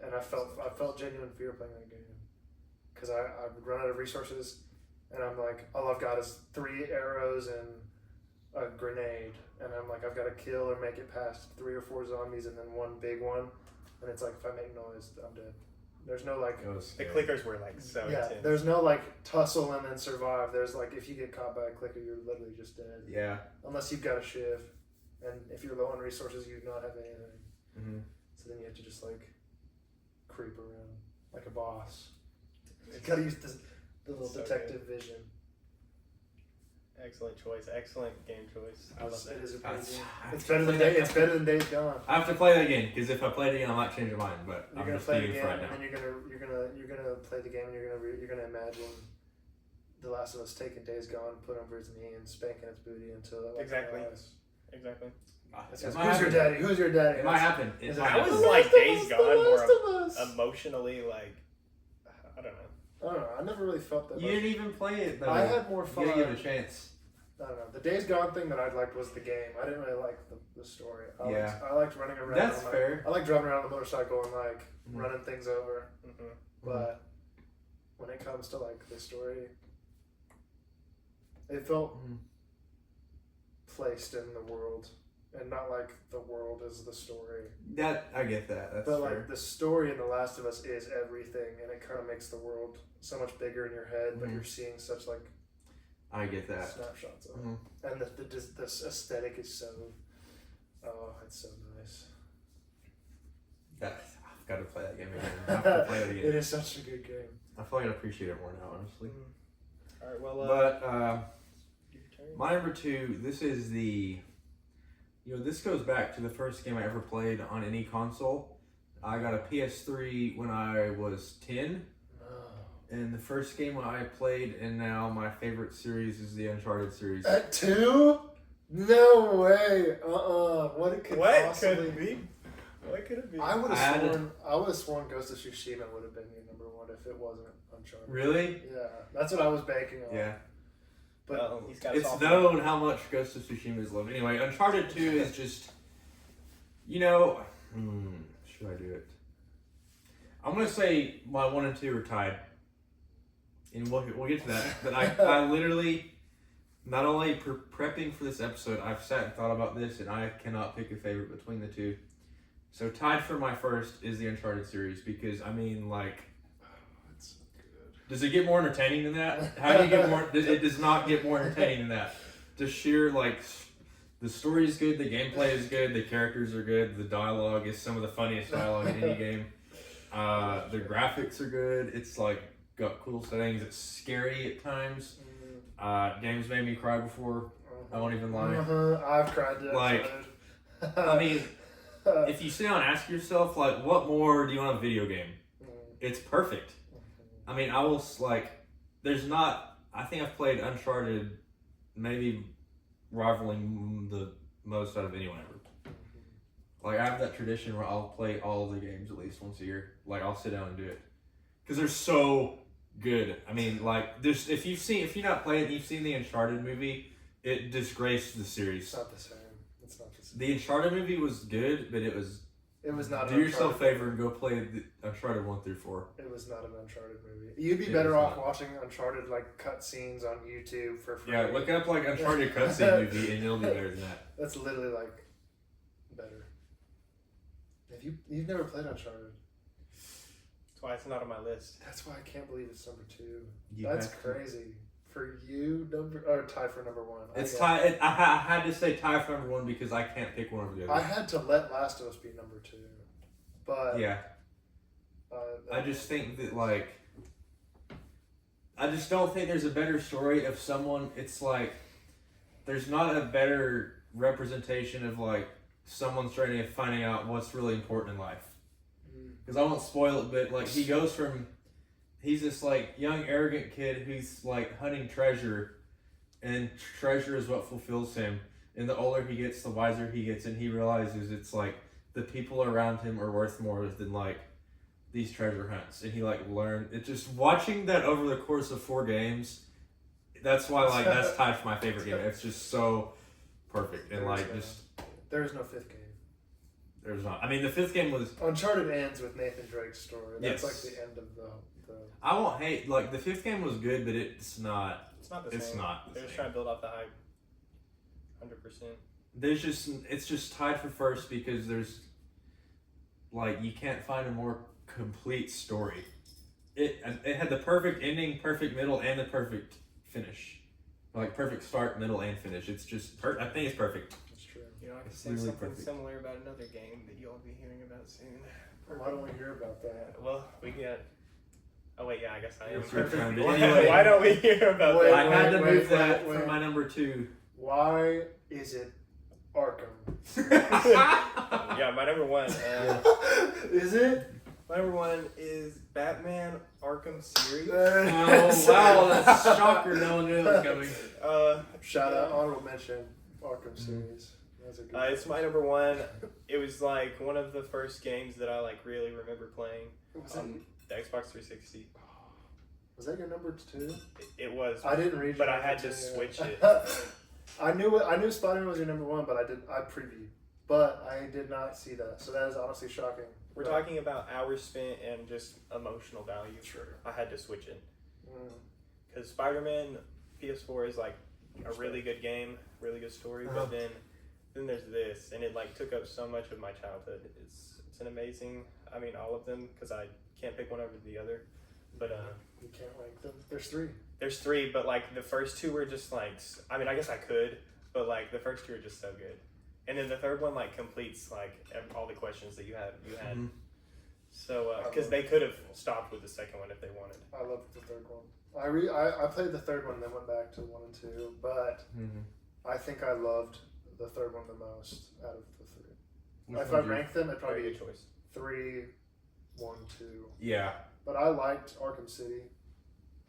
And I felt genuine fear playing that game because I would run out of resources, and I'm like, all I've got is 3 arrows and a grenade, and I'm like, I've got to kill or make it past 3 or 4 zombies and then one big one, and it's like if I make noise, I'm dead. There's no like The clickers were like so intense. there's no like tussle and then survive. There's like if you get caught by a clicker, you're literally just dead. Yeah. Unless you've got a shiv, and if you're low on resources, you do not have anything. Mm-hmm. So then you have to just like creep around like a boss. You gotta use the little So detective vision. Excellent choice. Excellent game choice. I love It that. is a great That's- game. I It's have to better than play that. It's better than Days Gone. I have to play that again because if I play it again, I might change my mind. But You're I'm gonna just play it thinking again, for right and now. then you're gonna play the game, and you're gonna imagine The Last of Us taking Days Gone, put over his knee, and spanking its booty until it like Exactly. flies. Exactly. It It says, might who's your happen. daddy? Who's your daddy? It might happen. It Is might I was happen. The like Last of Days Us, Gone The more Last of Us. emotionally like I don't know. I don't know. I never really felt that. You didn't even play it though. I had more You fun. gotta give it a chance. I don't know. The Days Gone thing that I liked was the game. I didn't really like the story. Yeah. I liked running around. That's on my- fair. I like driving around on a motorcycle and like Mhm. running things over. Mm-hmm. But when it comes to like the story, it felt Mhm. placed in the world, and not like the world is the story. That I get that. That's But fair. like the story in The Last of Us is everything, and it kind of makes the world so much bigger in your head. But Mhm. you're seeing such like I get that. snapshots of it, Mhm. and the aesthetic is so. Oh, it's so nice. I've got to play that game again. I have to play it It again. is such a good game. I feel like I appreciate it more now, honestly. All right. Well, But your turn. my number 2, this is the. This goes back to the first game I ever played on any console. I got a PS3 when I was 10. And the first game I played, and now my favorite series is the Uncharted series. At 2? No way. What it could What possibly could it be? What could it be? I would I had have sworn Ghost of Tsushima would have been your number 1 if it wasn't Uncharted. Really? Yeah, that's what I was banking on. Yeah. But Well, he's got a It's soft known how much Ghost of Tsushima is loved. Anyway, Uncharted 2 is just, should I do it? I'm going to say my 1 and 2 are tied. And we'll get to that. But I literally, not only prepping for this episode, I've sat and thought about this, and I cannot pick a favorite between the two. So tied for my first is the Uncharted series, because, it's so good. does it get more entertaining than that? How do you get more? It does not get more entertaining than that. The sheer the story is good, the gameplay is good, the characters are good, the dialogue is some of the funniest dialogue in any game. The graphics are good. It's got cool settings. It's scary at times. Games made me cry before. I won't even lie. I've cried to Uncharted. I mean, if you sit down and ask yourself, what more do you want a video game? It's perfect. I mean, there's not, I think I've played Uncharted maybe rivaling the most out of anyone ever. I have that tradition where I'll play all the games at least once a year. I'll sit down and do it. Because they're so good. I mean, if you've not played it and you've seen the Uncharted movie, it disgraced the series. It's not the same. It's not the same. The Uncharted movie was good, but it was not. do an yourself a Uncharted favor and go play the Uncharted 1 through 4. It was not an Uncharted movie. You'd be It better was off not. watching Uncharted cutscenes on YouTube for free. Yeah, look up Uncharted cutscene movie and it'll be better than that. That's literally better. If you've never played Uncharted, That's why it's not on my list. that's why I can't believe it's number 2. You That's have to- crazy. For you, tied for number 1. It's I get it. tie. I had to say tie for number 1 because I can't pick one over the I other. had to let Last of Us be number 2, but Yeah, I just think that I just don't think there's a better story of someone. It's there's not a better representation of someone starting to finding out what's really important in life. because I won't spoil it, but like he goes from he's this like young arrogant kid who's like hunting treasure, and treasure is what fulfills him. And the older he gets, the wiser he gets, and he realizes it's like the people around him are worth more than like these treasure hunts. And he like learned it just watching that over the course of 4 games. That's why like that's tied for my favorite game. It's just so perfect and like just There's no 5th game. there's not. I mean, the 5th game was. Uncharted ends with Nathan Drake's story. That's Yes. like the end of the. I won't hate like the 5th game was good, but it's not. It's not the It's same. not the They're just same. trying to build off the hype. 100%. There's just it's just tied for first because there's like you can't find a more complete story. It had the perfect ending, perfect middle, and the perfect finish. Like perfect start, middle, and finish. It's just I think it's perfect. That's true. You know, I can It's say really something perfect. similar about another game that you'll be hearing about soon. Why don't we hear about that? Well, we got. Oh wait, yeah, I guess I am. It's your turn, but Why- anyway. Why don't we hear about Wait, that? I had to wait, move that wait. from my number 2. Why is it Arkham? Yeah, my number one. Is it? My number one is Batman Arkham series. Oh wow, that's a shocker! No one knew that was coming. Shout out, honorable mention, Arkham series. That's a good. It's my number one. It was like one of the first games that I like really remember playing was, it, on the Xbox 360. was that your number 2? It was. I didn't read. But your I had number to 2. switch it. I knew Spider-Man was your number 1, but I previewed, but I did not see that. So that is honestly shocking. We're talking about hours spent and just emotional value. Sure. I had to switch it Mm. because Spider-Man PS4 is like a really good game, really good story. Uh-huh. But then there's this, and it like took up so much of my childhood. It's an amazing. I mean, all of them because I can't pick one over the other. But You can't rank them. There's 3. there's 3, but like the first 2 were just like. I mean, I guess I could, but like the first 2 are just so good. And then the third one like completes like all the questions that you had. Mhm. So because they could have stopped with the second one if they wanted. I loved the third one. I played the third one and then went back to 1 and 2, but I think I loved the third one the most out of the 3. If I ranked them, it'd Very probably good be choice. 3, 1, 2. Yeah. But I liked Arkham City.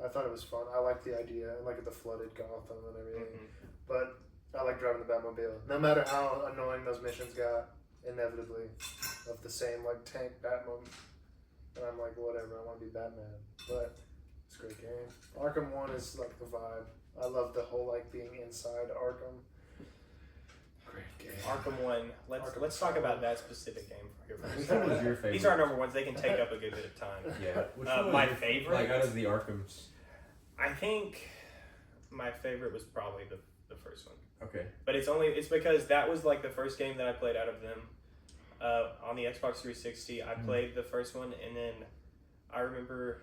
I thought it was fun. I liked the idea and like the flooded Gotham and everything. Mhm. But I like driving the Batmobile. No matter how annoying those missions got, inevitably, of the same like tank Batmobile. And I'm like, whatever, I want to be Batman. But it's a great game. Arkham 1 is like the vibe. I love the whole like being inside Arkham. Great game. Arkham 1. Let's talk about that specific game for here Which for a one was second. your favorite? These are our number ones. They can take up a good bit of time. Yeah. Which one was My your- favorite? Like out of the Arkhams. I think my favorite was probably the first one. Okay. But it's because that was like the first game that I played out of them. On the Xbox 360, I played the first one, and then I remember,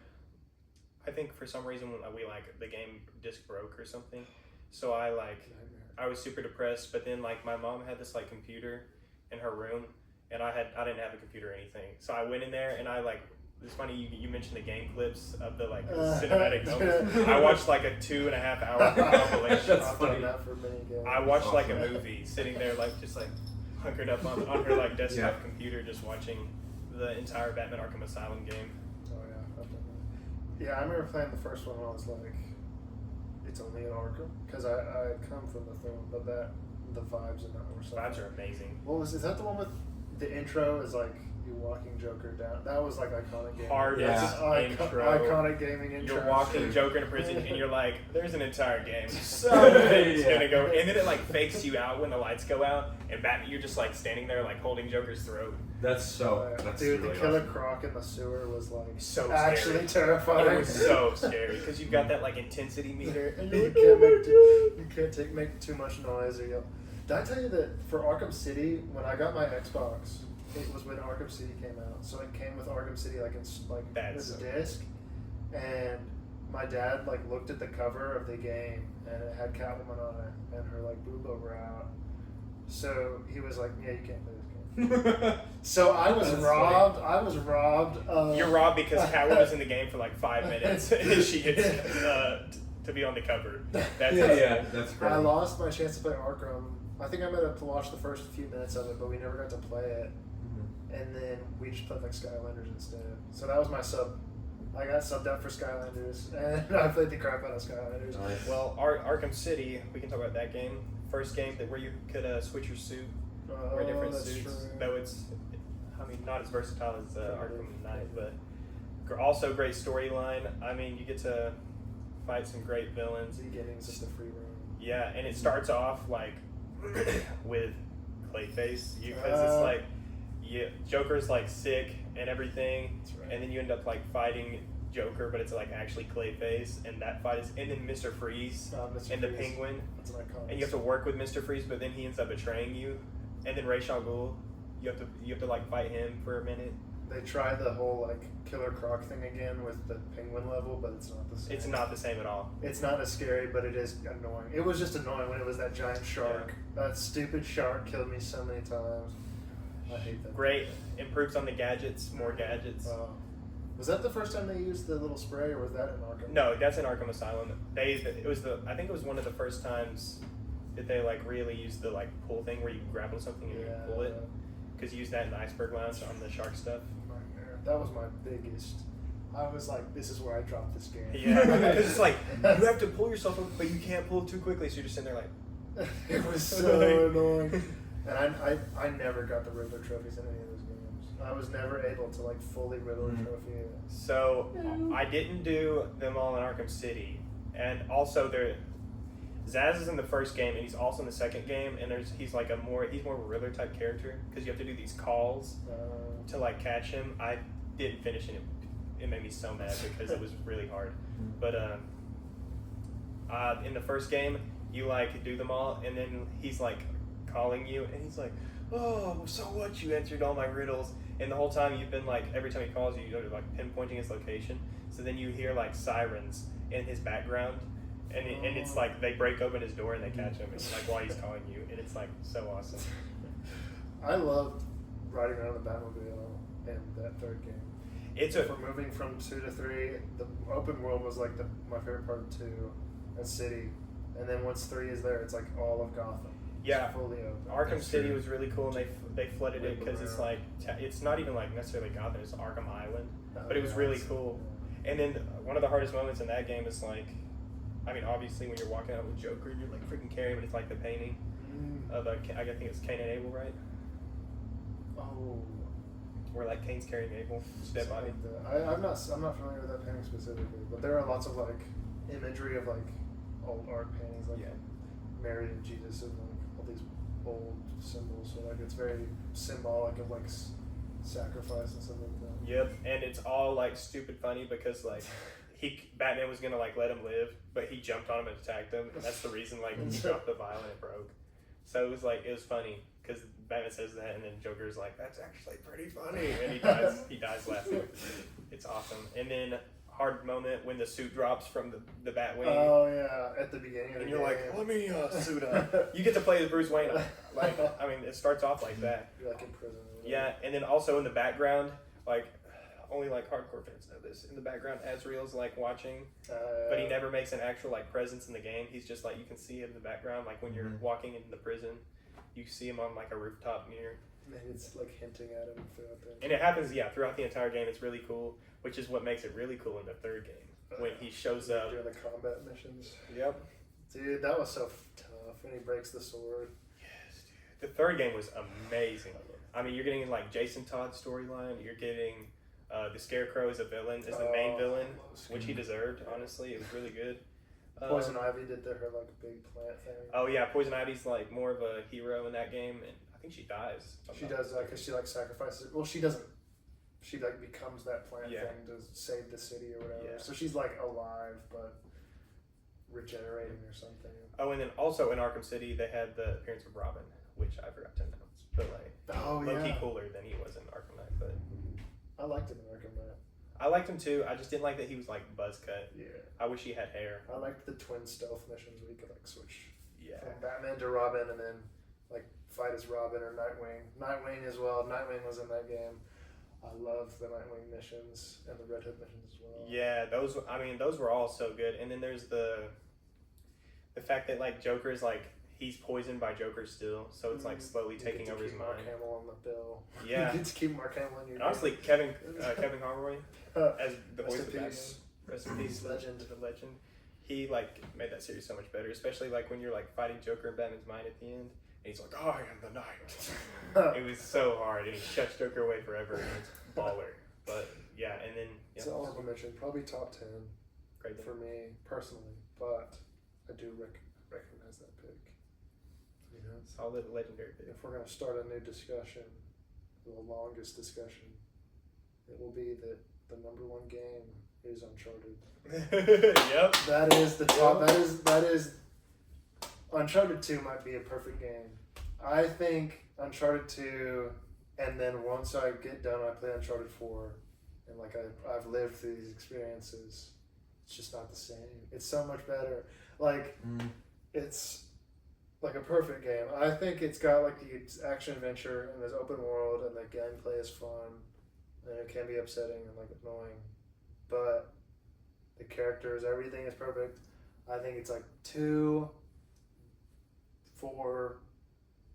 I think for some reason we like the game disc broke or something, so I was super depressed. But then like my mom had this like computer in her room, and I didn't have a computer or anything, so I went in there and I like. It's funny you mentioned the game clips of the like cinematic moments. I watched like a 2.5 hour compilation. That's I've funny. done that for many games. I watched like a movie, sitting there like just like hunkered up on her like desktop Yeah. computer, just watching the entire Batman Arkham Asylum game. Oh yeah, I've done that. Yeah, I remember playing the first one and I was like, it's only an Arkham because I come from the third one, but the vibes in that were so. Vibes are amazing. Is that the one with the intro is like you walking Joker down? That was like iconic gaming. Hardest Yeah. intro. Iconic gaming intro. You're walking Joker in a prison, and you're like, "There's an entire game." So Yeah. it's gonna go, and then it like fakes you out when the lights go out, and Batman, you're just like standing there like holding Joker's throat. That's Dude, really the Killer awesome. Croc in the sewer was like So actually scary. terrifying. It was so scary because you've got that like intensity meter, and You you're like, can't make too much noise or yell. Did I tell you that for Arkham City, when I got my Xbox, it was when Arkham City came out. So it came with Arkham City That's as a so disc, and my dad like looked at the cover of the game and it had Catwoman on it and her like boob over out. So he was like, "Yeah, you can't play this game." So I was That's robbed. I was robbed. Of, You're robbed because Catwoman was in the game for like 5 minutes, and she gets to be on the cover. That's Yeah, that's great. I lost my chance to play Arkham. I think I might have watched the first few minutes of it, but we never got to play it. and then we just played like Skylanders instead. So that was my sub. I got subbed out for Skylanders, and I played the crap out of Skylanders. Nice. Well, Arkham City, we can talk about that game. First game where you could switch your suit, wear different that's suits. true. Though it's, I mean, not as versatile as Arkham Knight, but also great storyline. I mean, you get to fight some great villains. Beginnings of the free roam. Yeah, and it starts off like with Clayface, because it's like, Joker's like sick and everything, That's right. and then you end up like fighting Joker, but it's like actually Clayface, and that fight is, and then Mr. Freeze Mr. and the Freeze. Penguin, That's an iconic. and you have to work with Mr. Freeze, but then he ends up betraying you, and then Ra's al Ghul, you have to like fight him for a minute. They tried the whole like Killer Croc thing again with the Penguin level, but it's not the same. It's not the same at all. It's not as scary, but it is annoying. It was just annoying when it was that giant shark. That stupid shark killed me so many times. I hate that. Great, improves on the gadgets, more gadgets. Was that the first time they used the little spray, or was that in Arkham? No, that's in Arkham Asylum. I think it was one of the first times that they like really used the like pull thing where you grapple something and you pull it, because you used that in the Iceberg Lounge on the shark stuff. Nightmare. That was my biggest. I was like, this is where I dropped this game. Yeah, because it's like you have to pull yourself up, but you can't pull too quickly, so you're just sitting there like. It was so annoying. And I never got the Riddler trophies in any of those games. I was never able to like fully Riddler trophy it. So I didn't do them all in Arkham City, and also Zaz is in the first game, and he's also in the second game, and he's more of a Riddler type character, because you have to do these calls to like catch him. I didn't finish it. It made me so mad because it was really hard. But in the first game, you like do them all, and then he's like calling you, and he's like, "Oh, so what? You answered all my riddles." And the whole time you've been like, every time he calls you, you're like pinpointing his location. So then you hear like sirens in his background, and it's like they break open his door and they catch him. It's like while he's calling you, and it's like so awesome. I loved riding around the Batmobile in that third game. For moving from 2 to 3, the open world was like my favorite part of 2, and City, and then once 3 is there, it's like all of Gotham. Yeah, it's fully open. Arkham City was really cool, and they flooded it because it's like it's not even like necessarily Gotham, it's Arkham Island, but it was really cool. And then one of the hardest moments in that game is like, I mean, obviously when you're walking out with Joker and you're like freaking carrying, but it's like the painting of I think it's Cain and Abel, right? Oh. Where like Cain's carrying Abel's dead body. I'm not familiar with that painting specifically, but there are lots of like imagery of like old art paintings, like Mary and Jesus and like all these old symbols. So like it's very symbolic of like sacrifice and stuff like that. Yep, and it's all like stupid funny because like Batman was gonna like let him live, but he jumped on him and attacked him, and that's the reason like he dropped the vial and it broke. So it was funny because Batman says that, and then Joker's like, "That's actually pretty funny," and he dies laughing. It's awesome. And then hard moment when the suit drops from the Batwing. Oh yeah, at the beginning of the game. And you're like, "Let me suit up." You get to play as Bruce Wayne. Like, I mean, it starts off like that. You're like in prison. Yeah, and then also in the background, like only like hardcore fans know this. In the background, Azrael's like watching, but he never makes an actual like presence in the game. He's just like, you can see him in the background, like when you're walking into the prison, you see him on like a rooftop near. And it's like hinting at him throughout the. And it happens, throughout the entire game. It's really cool, which is what makes it really cool in the third game when he shows up during the combat missions. Yep. Dude, that was so tough when he breaks the sword. Yes, dude. The third game was amazing. I mean, you're getting like Jason Todd's storyline. You're getting the Scarecrow as a villain, as the main villain, which he deserved. Honestly, it was really good. Poison Ivy did her like big plant thing. Oh yeah, Poison Ivy's like more of a hero in that game, and I think she dies. She does because she like sacrifices. Well, she doesn't. She like becomes that plant thing to save the city or whatever. Yeah. So she's like alive but regenerating or something. Oh, and then also in Arkham City they had the appearance of Robin, which I forgot to announce, but like low-key cooler than he was in Arkham Knight. But I liked him in Arkham Knight. I liked him too. I just didn't like that he was like buzz cut. Yeah. I wish he had hair. I liked the twin stealth missions where you could like switch from Yeah. Batman to Robin and then like fight as Robin or Nightwing. Nightwing as well. Nightwing was in that game. I loved the Nightwing missions and the Red Hood missions as well. Yeah, those were all so good. And then there's the fact that like Joker is like he's poisoned by Joker still, so it's like slowly taking over his mind. Mark Hamill on the bill. Yeah. You get to keep Mark Hamill on your And honestly, Kevin Conroy as the Rest voice in of Batman. peace. Rest in peace, Legend. the legend. He like made that series so much better, especially like when you're like fighting Joker in Batman's mind at the end, and he's like, "I am the night." It was so hard, and he shuts Joker away forever, and it's baller. But yeah, and then It's an honorable mention, probably top 10 great for me personally, but I do recognize that pick. You know, solid legendary pick. if we're gonna start a new discussion, the longest discussion, it will be that the number one game is Uncharted. Yep. That is the top. That is. Uncharted 2 might be a perfect game. I think Uncharted 2, and then once I get done, I play Uncharted 4, and like I've lived through these experiences. It's just not the same. It's so much better. Like it's like a perfect game. I think it's got like the action adventure and there's open world and the gameplay is fun, and it can be upsetting and like annoying, but the characters, everything is perfect. I think it's like 2, 4,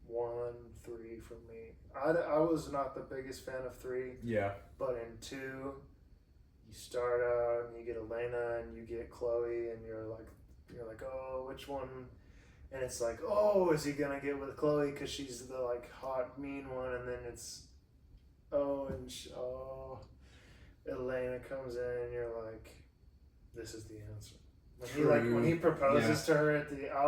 1, 3 for me. I was not the biggest fan of 3, Yeah. but in 2, you start out and you get Elena and you get Chloe and you're like, oh, which one? And it's like, oh, is he gonna get with Chloe because she's the like hot mean one? And then it's, Elena comes in and you're like, this is the answer. When he proposes to her at the, I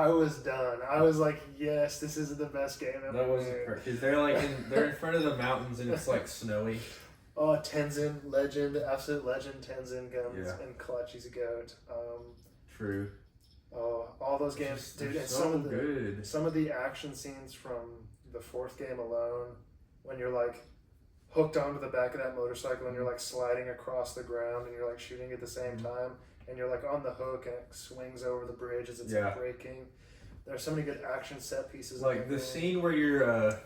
was done. I was like, yes, this is the best game ever. That was because they're in front of the mountains and it's like snowy. Oh, Tenzin, legend, absolute legend. Tenzin comes Yeah. and Clutch. He's a goat. True. Oh, all those games, They're dude. And so good. some of the action scenes from the 4th game alone, when you're like hooked onto the back of that motorcycle and you're like sliding across the ground and you're like shooting at the same time and you're like on the hook and it swings over the bridge as it's like braking. There's so many good action set pieces. Like the scene where you're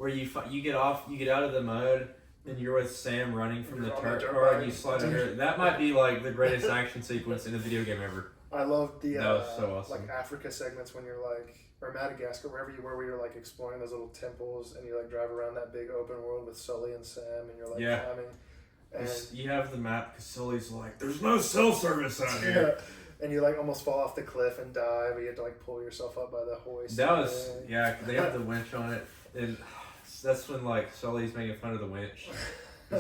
you get out of the mud and you're with Sam running from the dirt car and you slide under. That might be like the greatest action sequence in a video game ever. I love the that was so awesome. like Africa segments when you're like, or Madagascar, wherever you were, where you're like exploring those little temples and you like drive around that big open world with Sully and Sam and you're like climbing. And you have the map because Sully's like, there's no cell service out here. And you like almost fall off the cliff and die, but you have to like pull yourself up by the hoist. That was they have the winch on it, and that's when like Sully's making fun of the winch.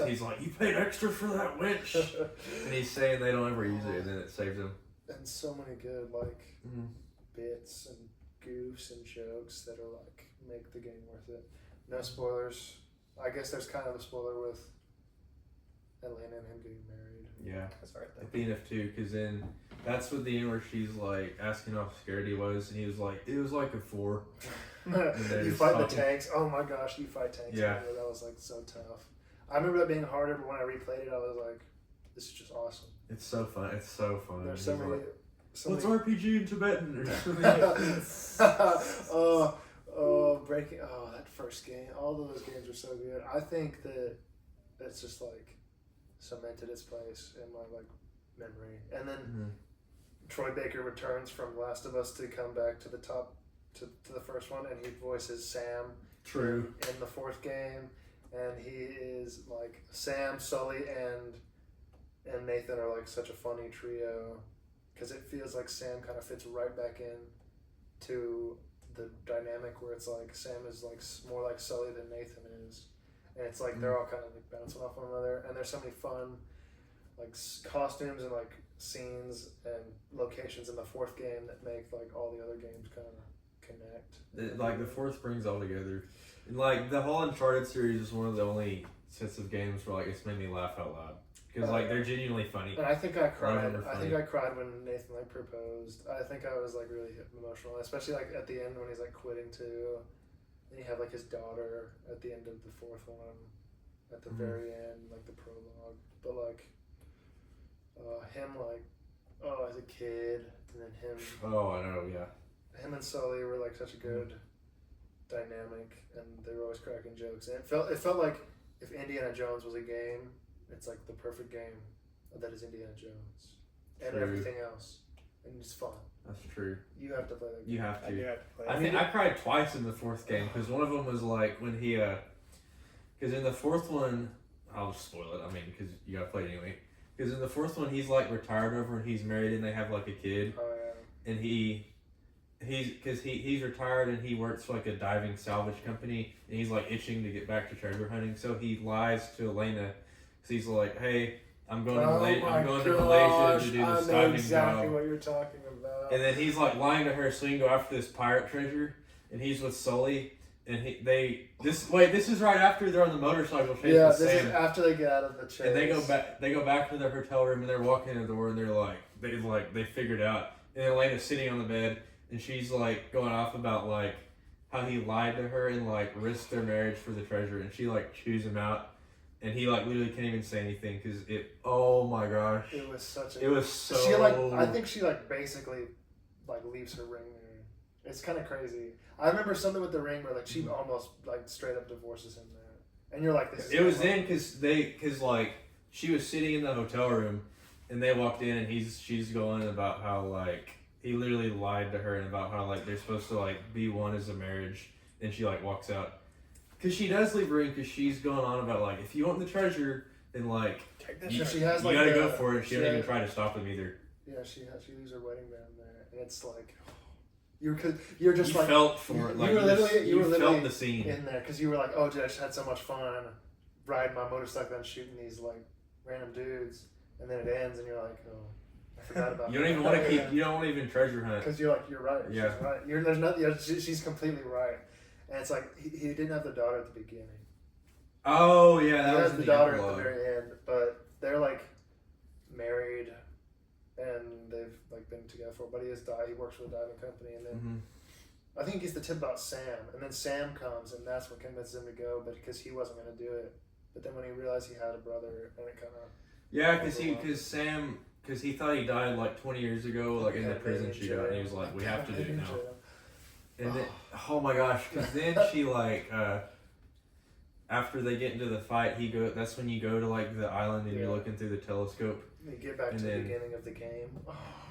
He's like, you paid extra for that winch, and he's saying they don't ever use it, and then it saves him. And so many good like bits and goofs and jokes that are like make the game worth it. No spoilers. I guess there's kind of a spoiler with Elena and him getting married. Yeah, that's right. At the end of 2, because then that's what the end where she's like asking how scared he was, and he was like, it was like a 4. You fight the tanks. Oh my gosh, you fight tanks. Yeah, that was like so tough. I remember that being harder, but when I replayed it, I was like, this is just awesome. It's so fun. It's so fun. There's so many. What's RPG in Tibetan? Breaking. Oh, that first game. All those games are so good. I think that it's just like cemented its place in my like memory. And then Troy Baker returns from Last of Us to come back to the top to the first one, and he voices Sam. True. In the 4th game, and he is like Sam, Sully, and Nathan are like such a funny trio. Because it feels like Sam kind of fits right back in to the dynamic where it's like Sam is like more like Sully than Nathan is, and it's like they're all kind of like bouncing off one another, and there's so many fun like costumes and like scenes and locations in the 4th game that make like all the other games kind of connect. Like the 4th brings all together, and like the whole Uncharted series is one of the only sets of games where like it's made me laugh out loud. Because like they're genuinely funny. And I think I cried. I think I cried when Nathan like proposed. I think I was like really emotional, especially like at the end when he's like quitting too. Then you have like his daughter at the end of the 4th one, at the very end, like the prologue. But like him like as a kid, and then him. Oh, I know, yeah. Him and Sully were like such a good dynamic, and they were always cracking jokes. And it felt like if Indiana Jones was a game. It's like the perfect game that is Indiana Jones and everything else. and it's fun. That's true. You have to play that game. You have I do to. have to play. I think I cried twice in the fourth game because one of them was like when he, because in the fourth one, I'll just spoil it. I mean, because you gotta play it anyway. Because in the fourth one, he's like retired over and he's married and they have like a kid, Oh yeah. and he's retired and he works for like a diving salvage company and he's like itching to get back to treasure hunting, so he lies to Elena because he's like, hey, I'm going to Malaysia to do this I know diving exactly job. what you're talking about. And then he's like lying to her so he can go after this pirate treasure, and he's with Sully, and this is right after they're on the motorcycle chase yeah, with this Sam. is after they get out of the chase. And they go back to their hotel room and they're walking in the door and they figured out. And Elena's sitting on the bed and she's like going off about like how he lied to her and like risked their marriage for the treasure, and she like chews him out. And he like literally can't even say anything because oh my gosh. It was such a. It was so. She like, I think she like basically like leaves her ring there. It's kind of crazy. I remember something with the ring where like she almost like straight up divorces him there, and you're like, this. It was then because like she was sitting in the hotel room, and they walked in and she's going about how like he literally lied to her and about how like they're supposed to like be one as a marriage. Then she like walks out. Because she does leave ring because she's going on about like, if you want the treasure, then like she has you like gotta go for it. She doesn't even try to stop him either. Yeah, she leaves her wedding band there, and it's like you're just you like felt for it, like you were literally felt the scene in there because you were like, oh dude, I just had so much fun riding my motorcycle and shooting these like random dudes, and then it ends and you're like, oh, I forgot about. You don't even want to keep. You don't want to even treasure hunt because you're like, you're right. Yeah. She's right. There's nothing. Yeah, she's completely right. And it's like he didn't have the daughter at the beginning. Oh yeah, that he was has the daughter epilogue. at the very end, but they're like married, and they've like been together for. But he has died. He works for a diving company, and then I think he gets the tip about Sam, and then Sam comes, and that's what convinces him to go. But because he wasn't going to do it, but then when he realized he had a brother, and it kind of because he thought he died like 20 years ago, like in the prison she got, and he was like, we have to do it now. And then, oh my gosh, because then she like, after they get into the fight, that's when you go to like the island and you're looking through the telescope. You get back to the beginning of the game.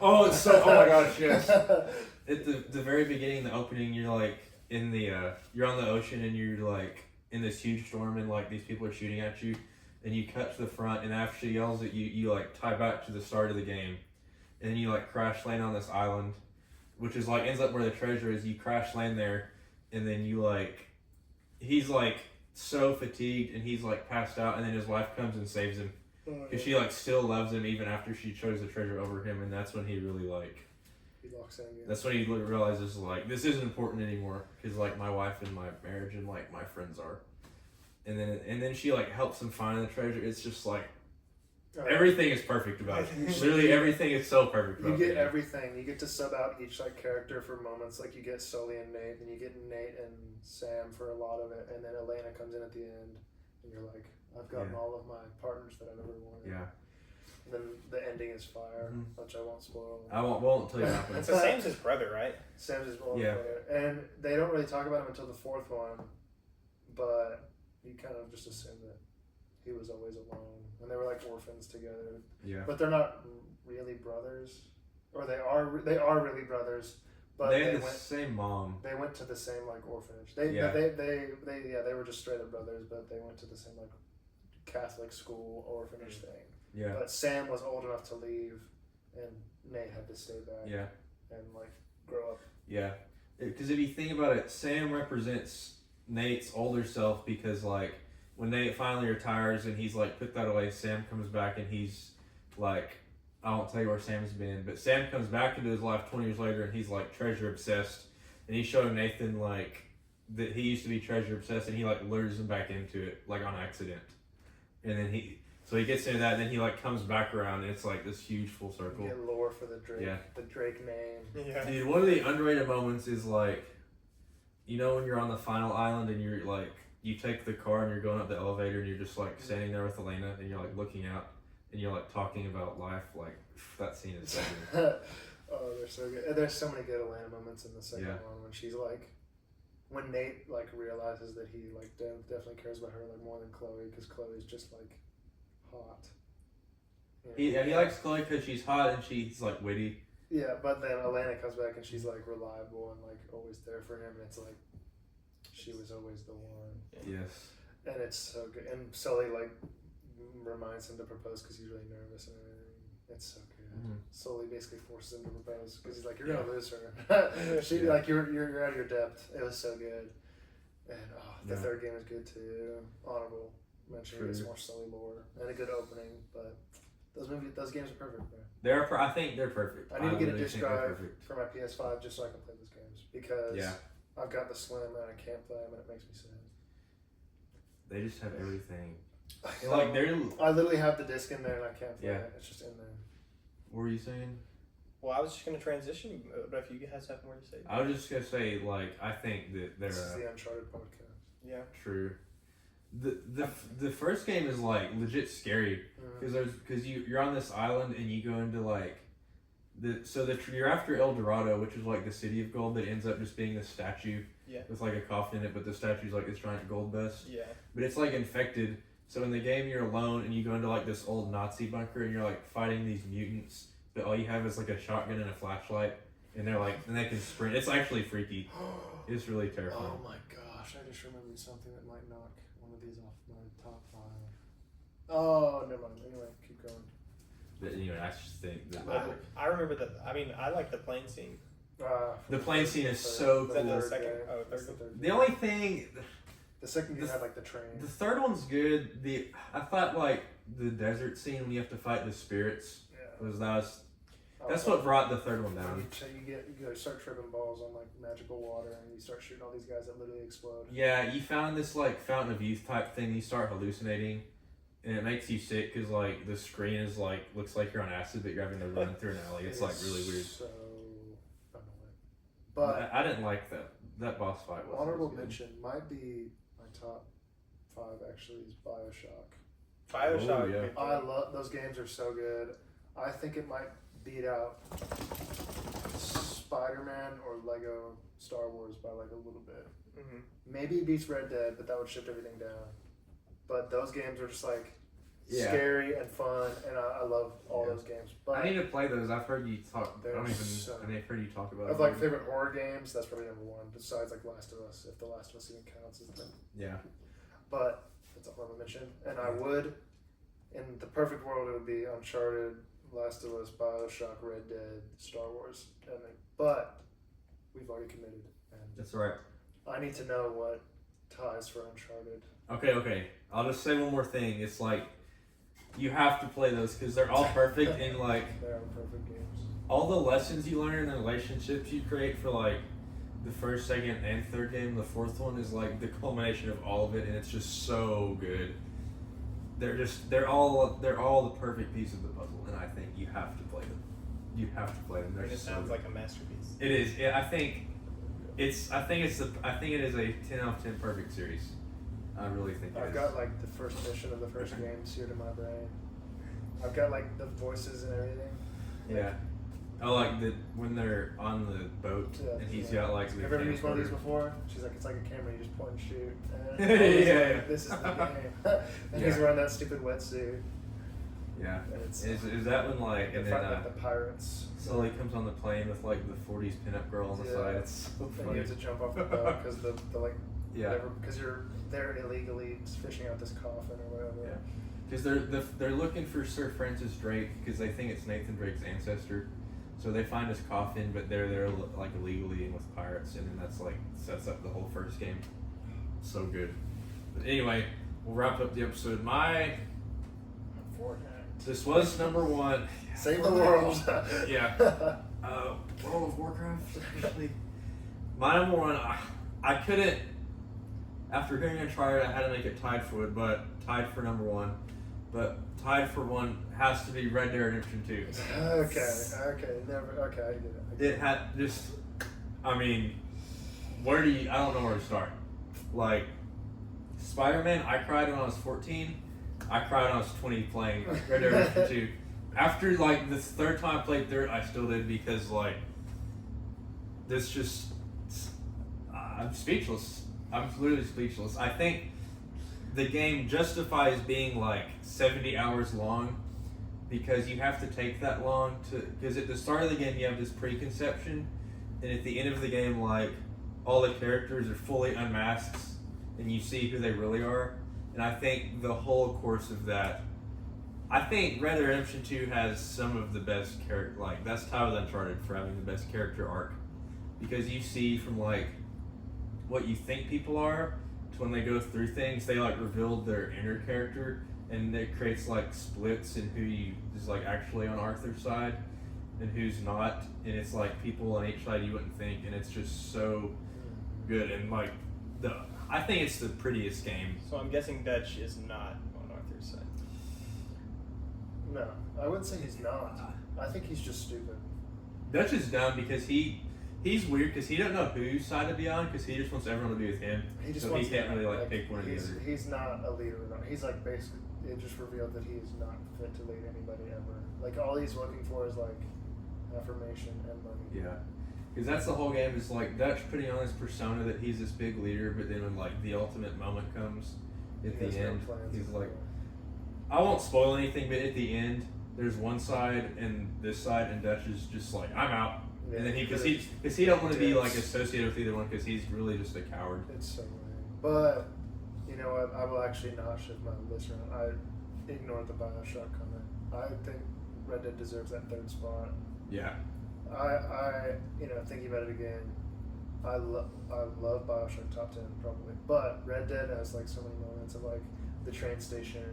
Oh, it's so, oh my gosh, yes. At the very beginning, the opening, you're like in the, you're on the ocean and you're like in this huge storm and like these people are shooting at you, and you cut to the front, and after she yells at you, you like tie back to the start of the game, and then you like crash land on this island, which is like ends up where the treasure is. You crash land there, and then you like, he's like so fatigued and he's like passed out, and then his wife comes and saves him because she like still loves him even after she chose the treasure over him, and that's when he really like. He locks in again. That's when he realizes like this isn't important anymore because like my wife and my marriage and like my friends are, and then she like helps him find the treasure. It's just like. Everything is perfect about it. Literally everything is so perfect about it. You get everything. You get to sub out each like character for moments. Like you get Sully and Nate, and you get Nate and Sam for a lot of it, and then Elena comes in at the end, and you're like, I've gotten all of my partners that I've ever wanted. Yeah. And then the ending is fire, which I won't spoil. I won't tell you what happens. So Sam's his brother, right? Sam's his brother, and they don't really talk about him until the fourth one, but you kind of just assume that he was always alone, and they were like orphans together. Yeah. But they're not really brothers, or they are really brothers. But they had the same mom. They went to the same like orphanage. They were just straight up brothers, but they went to the same like Catholic school orphanage thing. Yeah. But Sam was old enough to leave, and Nate had to stay back. Yeah. And like grow up. Yeah. Because if you think about it, Sam represents Nate's older self because like. When Nate finally retires and he's like put that away, Sam comes back and he's like, I won't tell you where Sam's been, but Sam comes back into his life 20 years later and he's like treasure obsessed, and he's showing Nathan like that he used to be treasure obsessed, and he like lures him back into it like on accident, and then he gets into that, and then he like comes back around, and it's like this huge full circle. You get lore for the Drake, the Drake name. Yeah. Dude, one of the underrated moments is like, you know, when you're on the final island and you're like. You take the car and you're going up the elevator and you're just like standing there with Elena and you're like looking out and you're like talking about life. Like that scene is so good. Oh, they're so good. And there's so many good Elena moments in the second one when she's like, when Nate like realizes that he like definitely cares about her like more than Chloe because Chloe's just like hot. You know? He likes Chloe because she's hot and she's like witty, Yeah, but then Elena comes back and she's like reliable and like always there for him, and it's like she was always the one. Yes. And it's so good. And Sully like reminds him to propose because he's really nervous and everything. It's so good. Sully basically forces him to propose because he's like, "You're gonna lose her." She like you're out of your depth. It was so good. And the third game is good too. Honorable mention. It's more Sully lore and a good opening, but those games are perfect, man. I think they're perfect. I need to get a literally disc think they're drive perfect. for my PS5 just so I can play those games because I've got the Slim and I can't play them and it makes me sad. They just have everything. Like I literally have the disc in there and I can't play it. It's just in there. What were you saying? Well, I was just gonna transition, but if you guys have more to say, I was just gonna say, like, I think that they're This is the Uncharted podcast. yeah, true. The first game is like legit scary because you're on this island and you go into like you're after El Dorado, which is like the city of gold that ends up just being this statue with like a coffin in it, but the statue's like this giant gold dust. Yeah. But it's like infected. So in the game you're alone and you go into like this old Nazi bunker and you're like fighting these mutants, but all you have is like a shotgun and a flashlight, and they can sprint. It's actually freaky. It's really terrifying. Oh my gosh! I just remembered something that might knock one of these off my top 5. Oh, never mind. Anyway, keep going. But anyway, I just think that I remember that. I mean, I like the plane scene. the plane scene is so Is that cool. the second? Oh, That's third. The only thing, the second game had like the train. the third one's good. I thought like the desert scene when you have to fight the spirits that's what brought the third one down. So you start tripping balls on like magical water and you start shooting all these guys that literally explode. Yeah, you found this like fountain of youth type thing. You start hallucinating, and it makes you sick because like the screen is like looks like you're on acid, but you're having to run through an alley. It's like really weird. So annoying. But I didn't like that boss fight. Honorable mention might be my top 5 actually is BioShock. BioShock. Oh, yeah. I love those games are so good. I think it might beat out Spider-Man or Lego Star Wars by like a little bit. Mm-hmm. Maybe it beats Red Dead, but that would shift everything down. But those games are just like scary and fun, and I love all those games. But I need to play those. I've heard you talk. They're I don't even. so- I've heard you talk about. of like favorite horror games, that's probably number 1. Besides like Last of Us, if The Last of Us even counts as a thing. Yeah. But that's all I'm gonna mention. And I would, in the perfect world, it would be Uncharted, Last of Us, BioShock, Red Dead, Star Wars, but we've already committed, and That's right. I need to know what ties for Uncharted. Okay. I'll just say one more thing. It's like you have to play those because they're all perfect and like They are perfect games. all the lessons you learn and the relationships you create for like the first, second, and third game. The fourth one is like the culmination of all of it, and it's just so good. They're all the perfect piece of the puzzle, and I think you have to play them. You have to play them. It just sounds like a masterpiece. It is. Yeah, I think it is a 10 out of 10 perfect series. I really think it I've is. got like the first mission of the first game seared in my brain. I've got like the voices and everything. Yeah. Oh, like when they're on the boat and he's got like the Have you ever used one of these camcorder. before? She's like, it's like a camera, you just point and shoot. And Yeah. like, this is the game. And he's wearing that stupid wetsuit. Yeah. And it's Is that when like and they then fight like the pirates. Sully comes on the plane with like the 40s pinup girl on the side. It's so And you funny. have to jump off the boat because the like Yeah. because you're there illegally fishing out this coffin or whatever. Yeah. Because they're looking for Sir Francis Drake because they think it's Nathan Drake's ancestor. So they find his coffin, but they're there like illegally and with pirates, and then that's like sets up the whole first game. So good. But anyway, we'll wrap up the episode. This was number 1. Save the world. Yeah. World of Warcraft. Actually, my number 1. I couldn't. After hearing Uncharted, I had to make it tied for number 1. But tied for 1 has to be Red Dead Redemption 2. Okay, I get it. It had just, I mean, I don't know where to start. Like, Spider-Man, I cried when I was 14. I cried when I was 20 playing Red Dead Redemption 2. After, like, the third time I played through it, I still did because, like, this just, I'm speechless. I'm literally speechless. I think the game justifies being, like, 70 hours long because you have to take that long to, because at the start of the game you have this preconception, and at the end of the game, like, all the characters are fully unmasked and you see who they really are. And I think the whole course of that, I think Red Dead Redemption 2 has some of the best character, like, that's tied with Uncharted for having the best character arc, because you see from like what you think people are to when they go through things, they like revealed their inner character, and it creates like splits in who you is like actually on Arthur's side and who's not, and it's like people on each side you wouldn't think, and it's just so good. And like I think it's the prettiest game. So I'm guessing Dutch is not on Arthur's side. No, I wouldn't say he's not. I think he's just stupid. Dutch is dumb because he's weird because he doesn't know whose side to be on, because he just wants everyone to be with him. He just so wants he can't to, really like pick one or the other. He's not a leader. No. He's like basically, it just revealed that he is not fit to lead anybody ever. Like all he's looking for is like affirmation and money. Yeah, because that's the whole game. Is like Dutch putting on this persona that he's this big leader, but then when like the ultimate moment comes at He has the no end, plans he's at like, all. I won't spoil anything, but at the end, there's one side and this side, and Dutch is just like, I'm out. Yeah, And then because he don't want to be Yes. like associated with either one, because he's really just a coward. It's so lame. But you know what? I will actually not shift my list around. I ignored the BioShock comment. I think Red Dead deserves that third spot. Yeah. I thinking about it again, I love BioShock top 10 probably, but Red Dead has like so many moments of like the train station.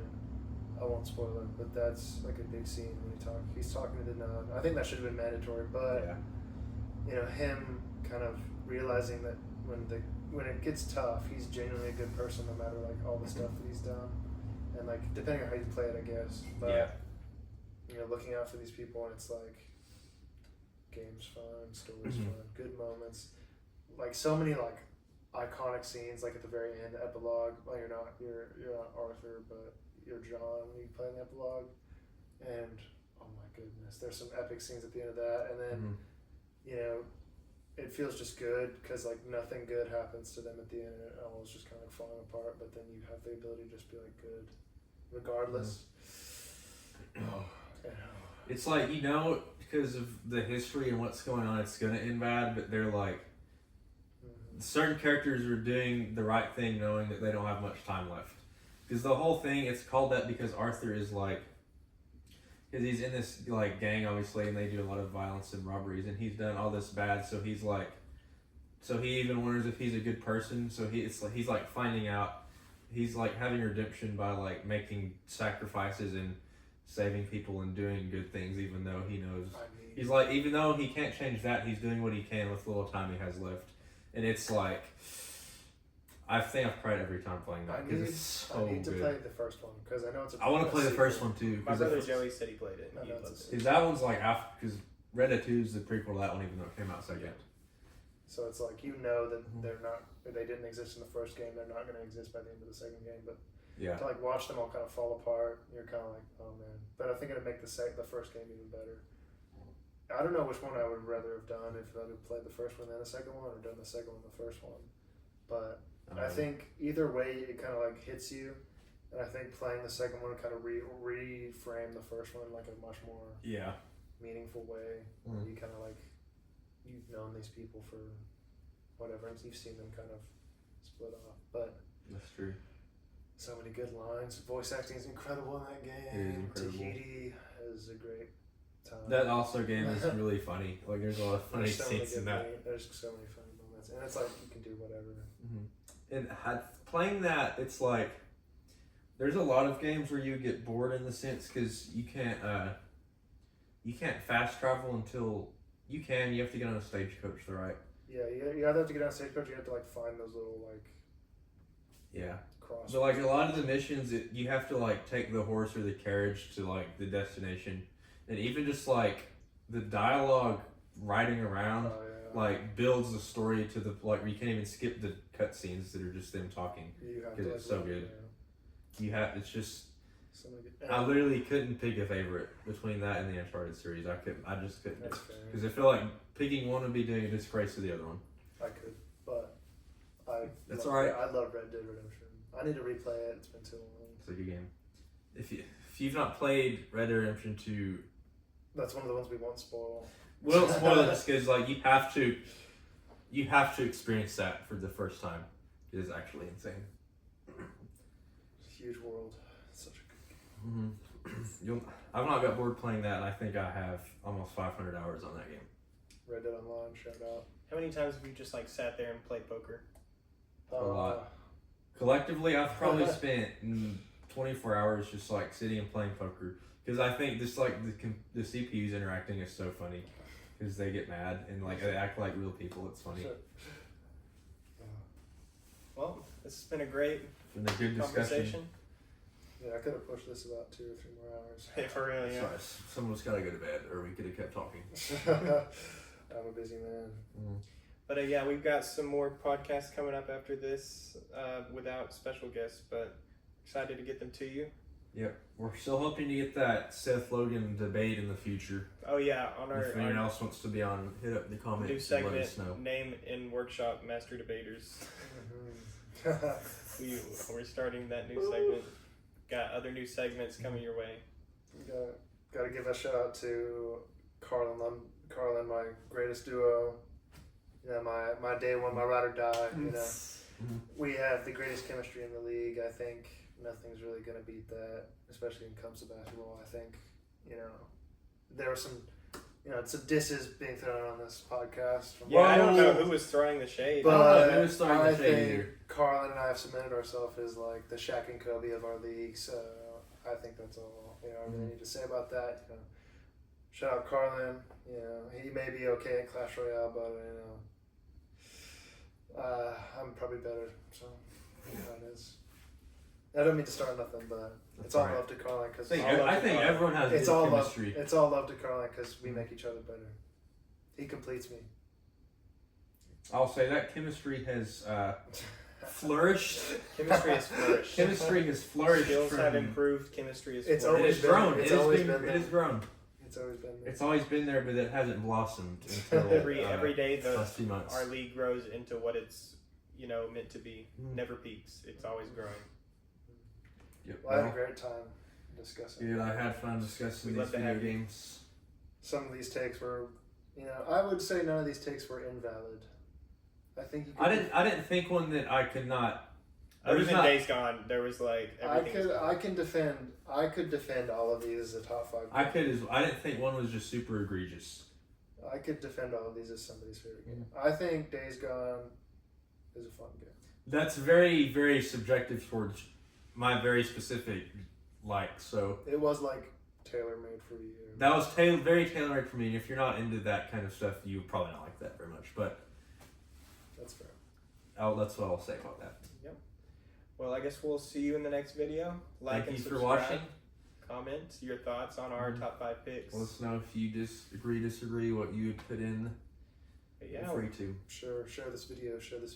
I won't spoil it, but that's like a big scene when he's talking to the nun. I think that should have been mandatory, but Yeah. Him kind of realizing that when it gets tough, he's genuinely a good person no matter like all the stuff that he's done, and like depending on how you play it, I guess. But looking out for these people, and it's like game's fun, story's fun, good moments, like so many like iconic scenes, like at the very end, the epilogue. Well, you're not Arthur, but you're John. You play the epilogue, and oh my goodness, there's some epic scenes at the end of that, and then it feels just good because like nothing good happens to them at the end, and it all is just kind of like falling apart. But then you have the ability to just be like good, regardless. It's like, because of the history and what's going on, it's gonna end bad, but they're like, certain characters are doing the right thing knowing that they don't have much time left. Because the whole thing, it's called that because Arthur is like, because he's in this like gang obviously, and they do a lot of violence and robberies, and he's done all this bad, so he's like, so he even wonders if he's a good person, so he's like finding out, he's like having redemption by like making sacrifices and saving people and doing good things, even though he knows, he's like, even though he can't change that, he's doing what he can with the little time he has left. And it's like, I think I've cried every time playing that because it's so I need to good. play the first one because I know it's I want to play the first one too. My brother Joey said he played it. And he loved it. Because that one's like after, because Red Dead 2 is the prequel to that one, even though it came out second. So it's like that they didn't exist in the first game. They're not going to exist by the end of the second game. But to like watch them all kind of fall apart, you're kind of like, oh man. But I think it'd make the first game even better. I don't know which one I would rather have done, if I would played the first one then the second one, or done the second one the first one. But I think either way it kind of like hits you, and I think playing the second one kind of reframe the first one in like a much more meaningful way. You kind of like, you've known these people for whatever, and you've seen them kind of split off. But that's true. So many good lines. Voice acting is incredible in that game. It is incredible. Tahiti is a great time. That also game is really funny. Like there's a lot of funny scenes in that. There's so many funny moments, and it's like you can do whatever. And playing that, it's like there's a lot of games where you get bored in the sense because you can't fast travel until you have to get on a stagecoach, right? Yeah, you either have to get on a stagecoach, you have to like find those little like cross. So like a lot of the missions, you have to like take the horse or the carriage to like the destination, and even just like the dialogue riding around like builds the story to the like where you can't even skip the cutscenes that are just them talking because it's so good. It's just I literally couldn't pick a favorite between that and the Uncharted series. I just couldn't, because I feel like picking one would be doing a disgrace to the other one. I could, but that's alright. I love Red Dead Redemption. I need to replay it. It's been too long. It's a good game. If if you've not played Red Dead Redemption 2, That's one of the ones we won't spoil. we don't spoil it just because like you have to experience that for the first time. It is actually insane. It's a huge world. It's such a good game. I've not got bored playing that, and I think I have almost 500 hours on that game. Red Dead Online, shout out. How many times have you just like sat there and played poker? A lot. Collectively, I've probably spent 24 hours just like sitting and playing poker because I think just like the CPUs interacting is so funny because they get mad and like they act like real people. It's funny. Sure. Well, this has been a great Been a good discussion. conversation. Yeah, I could have pushed this about 2 or 3 more hours. Yeah, for real, yeah. Sorry, someone's got to go to bed, or we could have kept talking. I'm a busy man. But yeah, we've got some more podcasts coming up after this without special guests, but excited to get them to you. Yep, we're still hoping to get that Seth Logan debate in the future. Oh yeah, on If anyone our else wants to be on, hit up the new comments and let segment, us know. Name in Workshop Master Debaters. We're starting that new segment. Got other new segments coming your way. Gotta give a shout out to Carl and my greatest duo. You know, my day one, my ride or die. You know, we have the greatest chemistry in the league. I think nothing's really gonna beat that, especially when it comes to basketball. I think, you know, there were some disses being thrown on this podcast. Yeah, I don't know who was throwing the shade. But who was throwing the I shade think either. Carlin and I have cemented ourselves as like the Shaq and Kobe of our league. So I think that's all I really need to say about that. You know, shout out Carlin. You know, he may be okay at Clash Royale, but I'm probably better. So you know how it is. I don't mean to start nothing, but it's all love to Carlin because I think everyone has it's good all chemistry. love. It's all love to Carlin because we make each other better. He completes me. I'll say that chemistry has flourished. Chemistry has flourished. Chemistry has flourished. Skills from, have improved. Chemistry has It's It flourished. has grown. It's It has always been. been It there. has grown. It's always been there. It's always been there, but it hasn't blossomed until Every day the last few months. our league grows into what it's meant to be. Never peaks. It's always growing. Yep. Well, I had a great time discussing. Good. I had fun discussing We'd these love to video have you. games. Some of these takes were, I would say none of these takes were invalid. I think you could. I didn't think one that I could not. Other There's than not- Days Gone, there was like everything. I could defend all of these as a top 5. I didn't think one was just super egregious. I could defend all of these as somebody's favorite game. I think Days Gone is a fun game. That's very, very subjective towards my very specific like. So It was like tailor made for you. that was very tailor-made for me. And if you're not into that kind of stuff, you probably not like that very much. But That's fair. that's what I'll say about that. Well, I guess we'll see you in the next video. Like Thank and you for subscribe. watching. Comment your thoughts on our top 5 picks. Let us know if you disagree, what you would put in. But yeah, Feel free to. Sure. Share this video. share this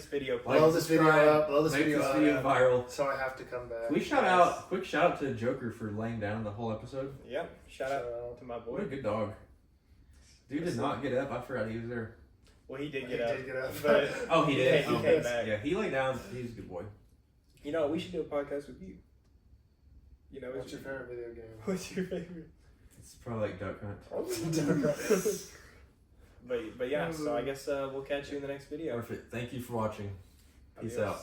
video. Like, Blow this video subscribe, up. Blow this Make video this up. video viral. So I have to come back. Quick shout out to Joker for laying down the whole episode. Yep. Shout out to my What a boy. good dog. Dude did not get up. I forgot he was there. Well, he did He get up. did get up. But Oh, he did. He Oh, came back. Yeah, he laid down. He's a good boy. We should do a podcast with you. What's your favorite video game? What's your favorite? It's probably like Duck Hunt. But yeah, so I guess we'll catch you in the next video. Perfect. Thank you for watching. Peace Adios. out.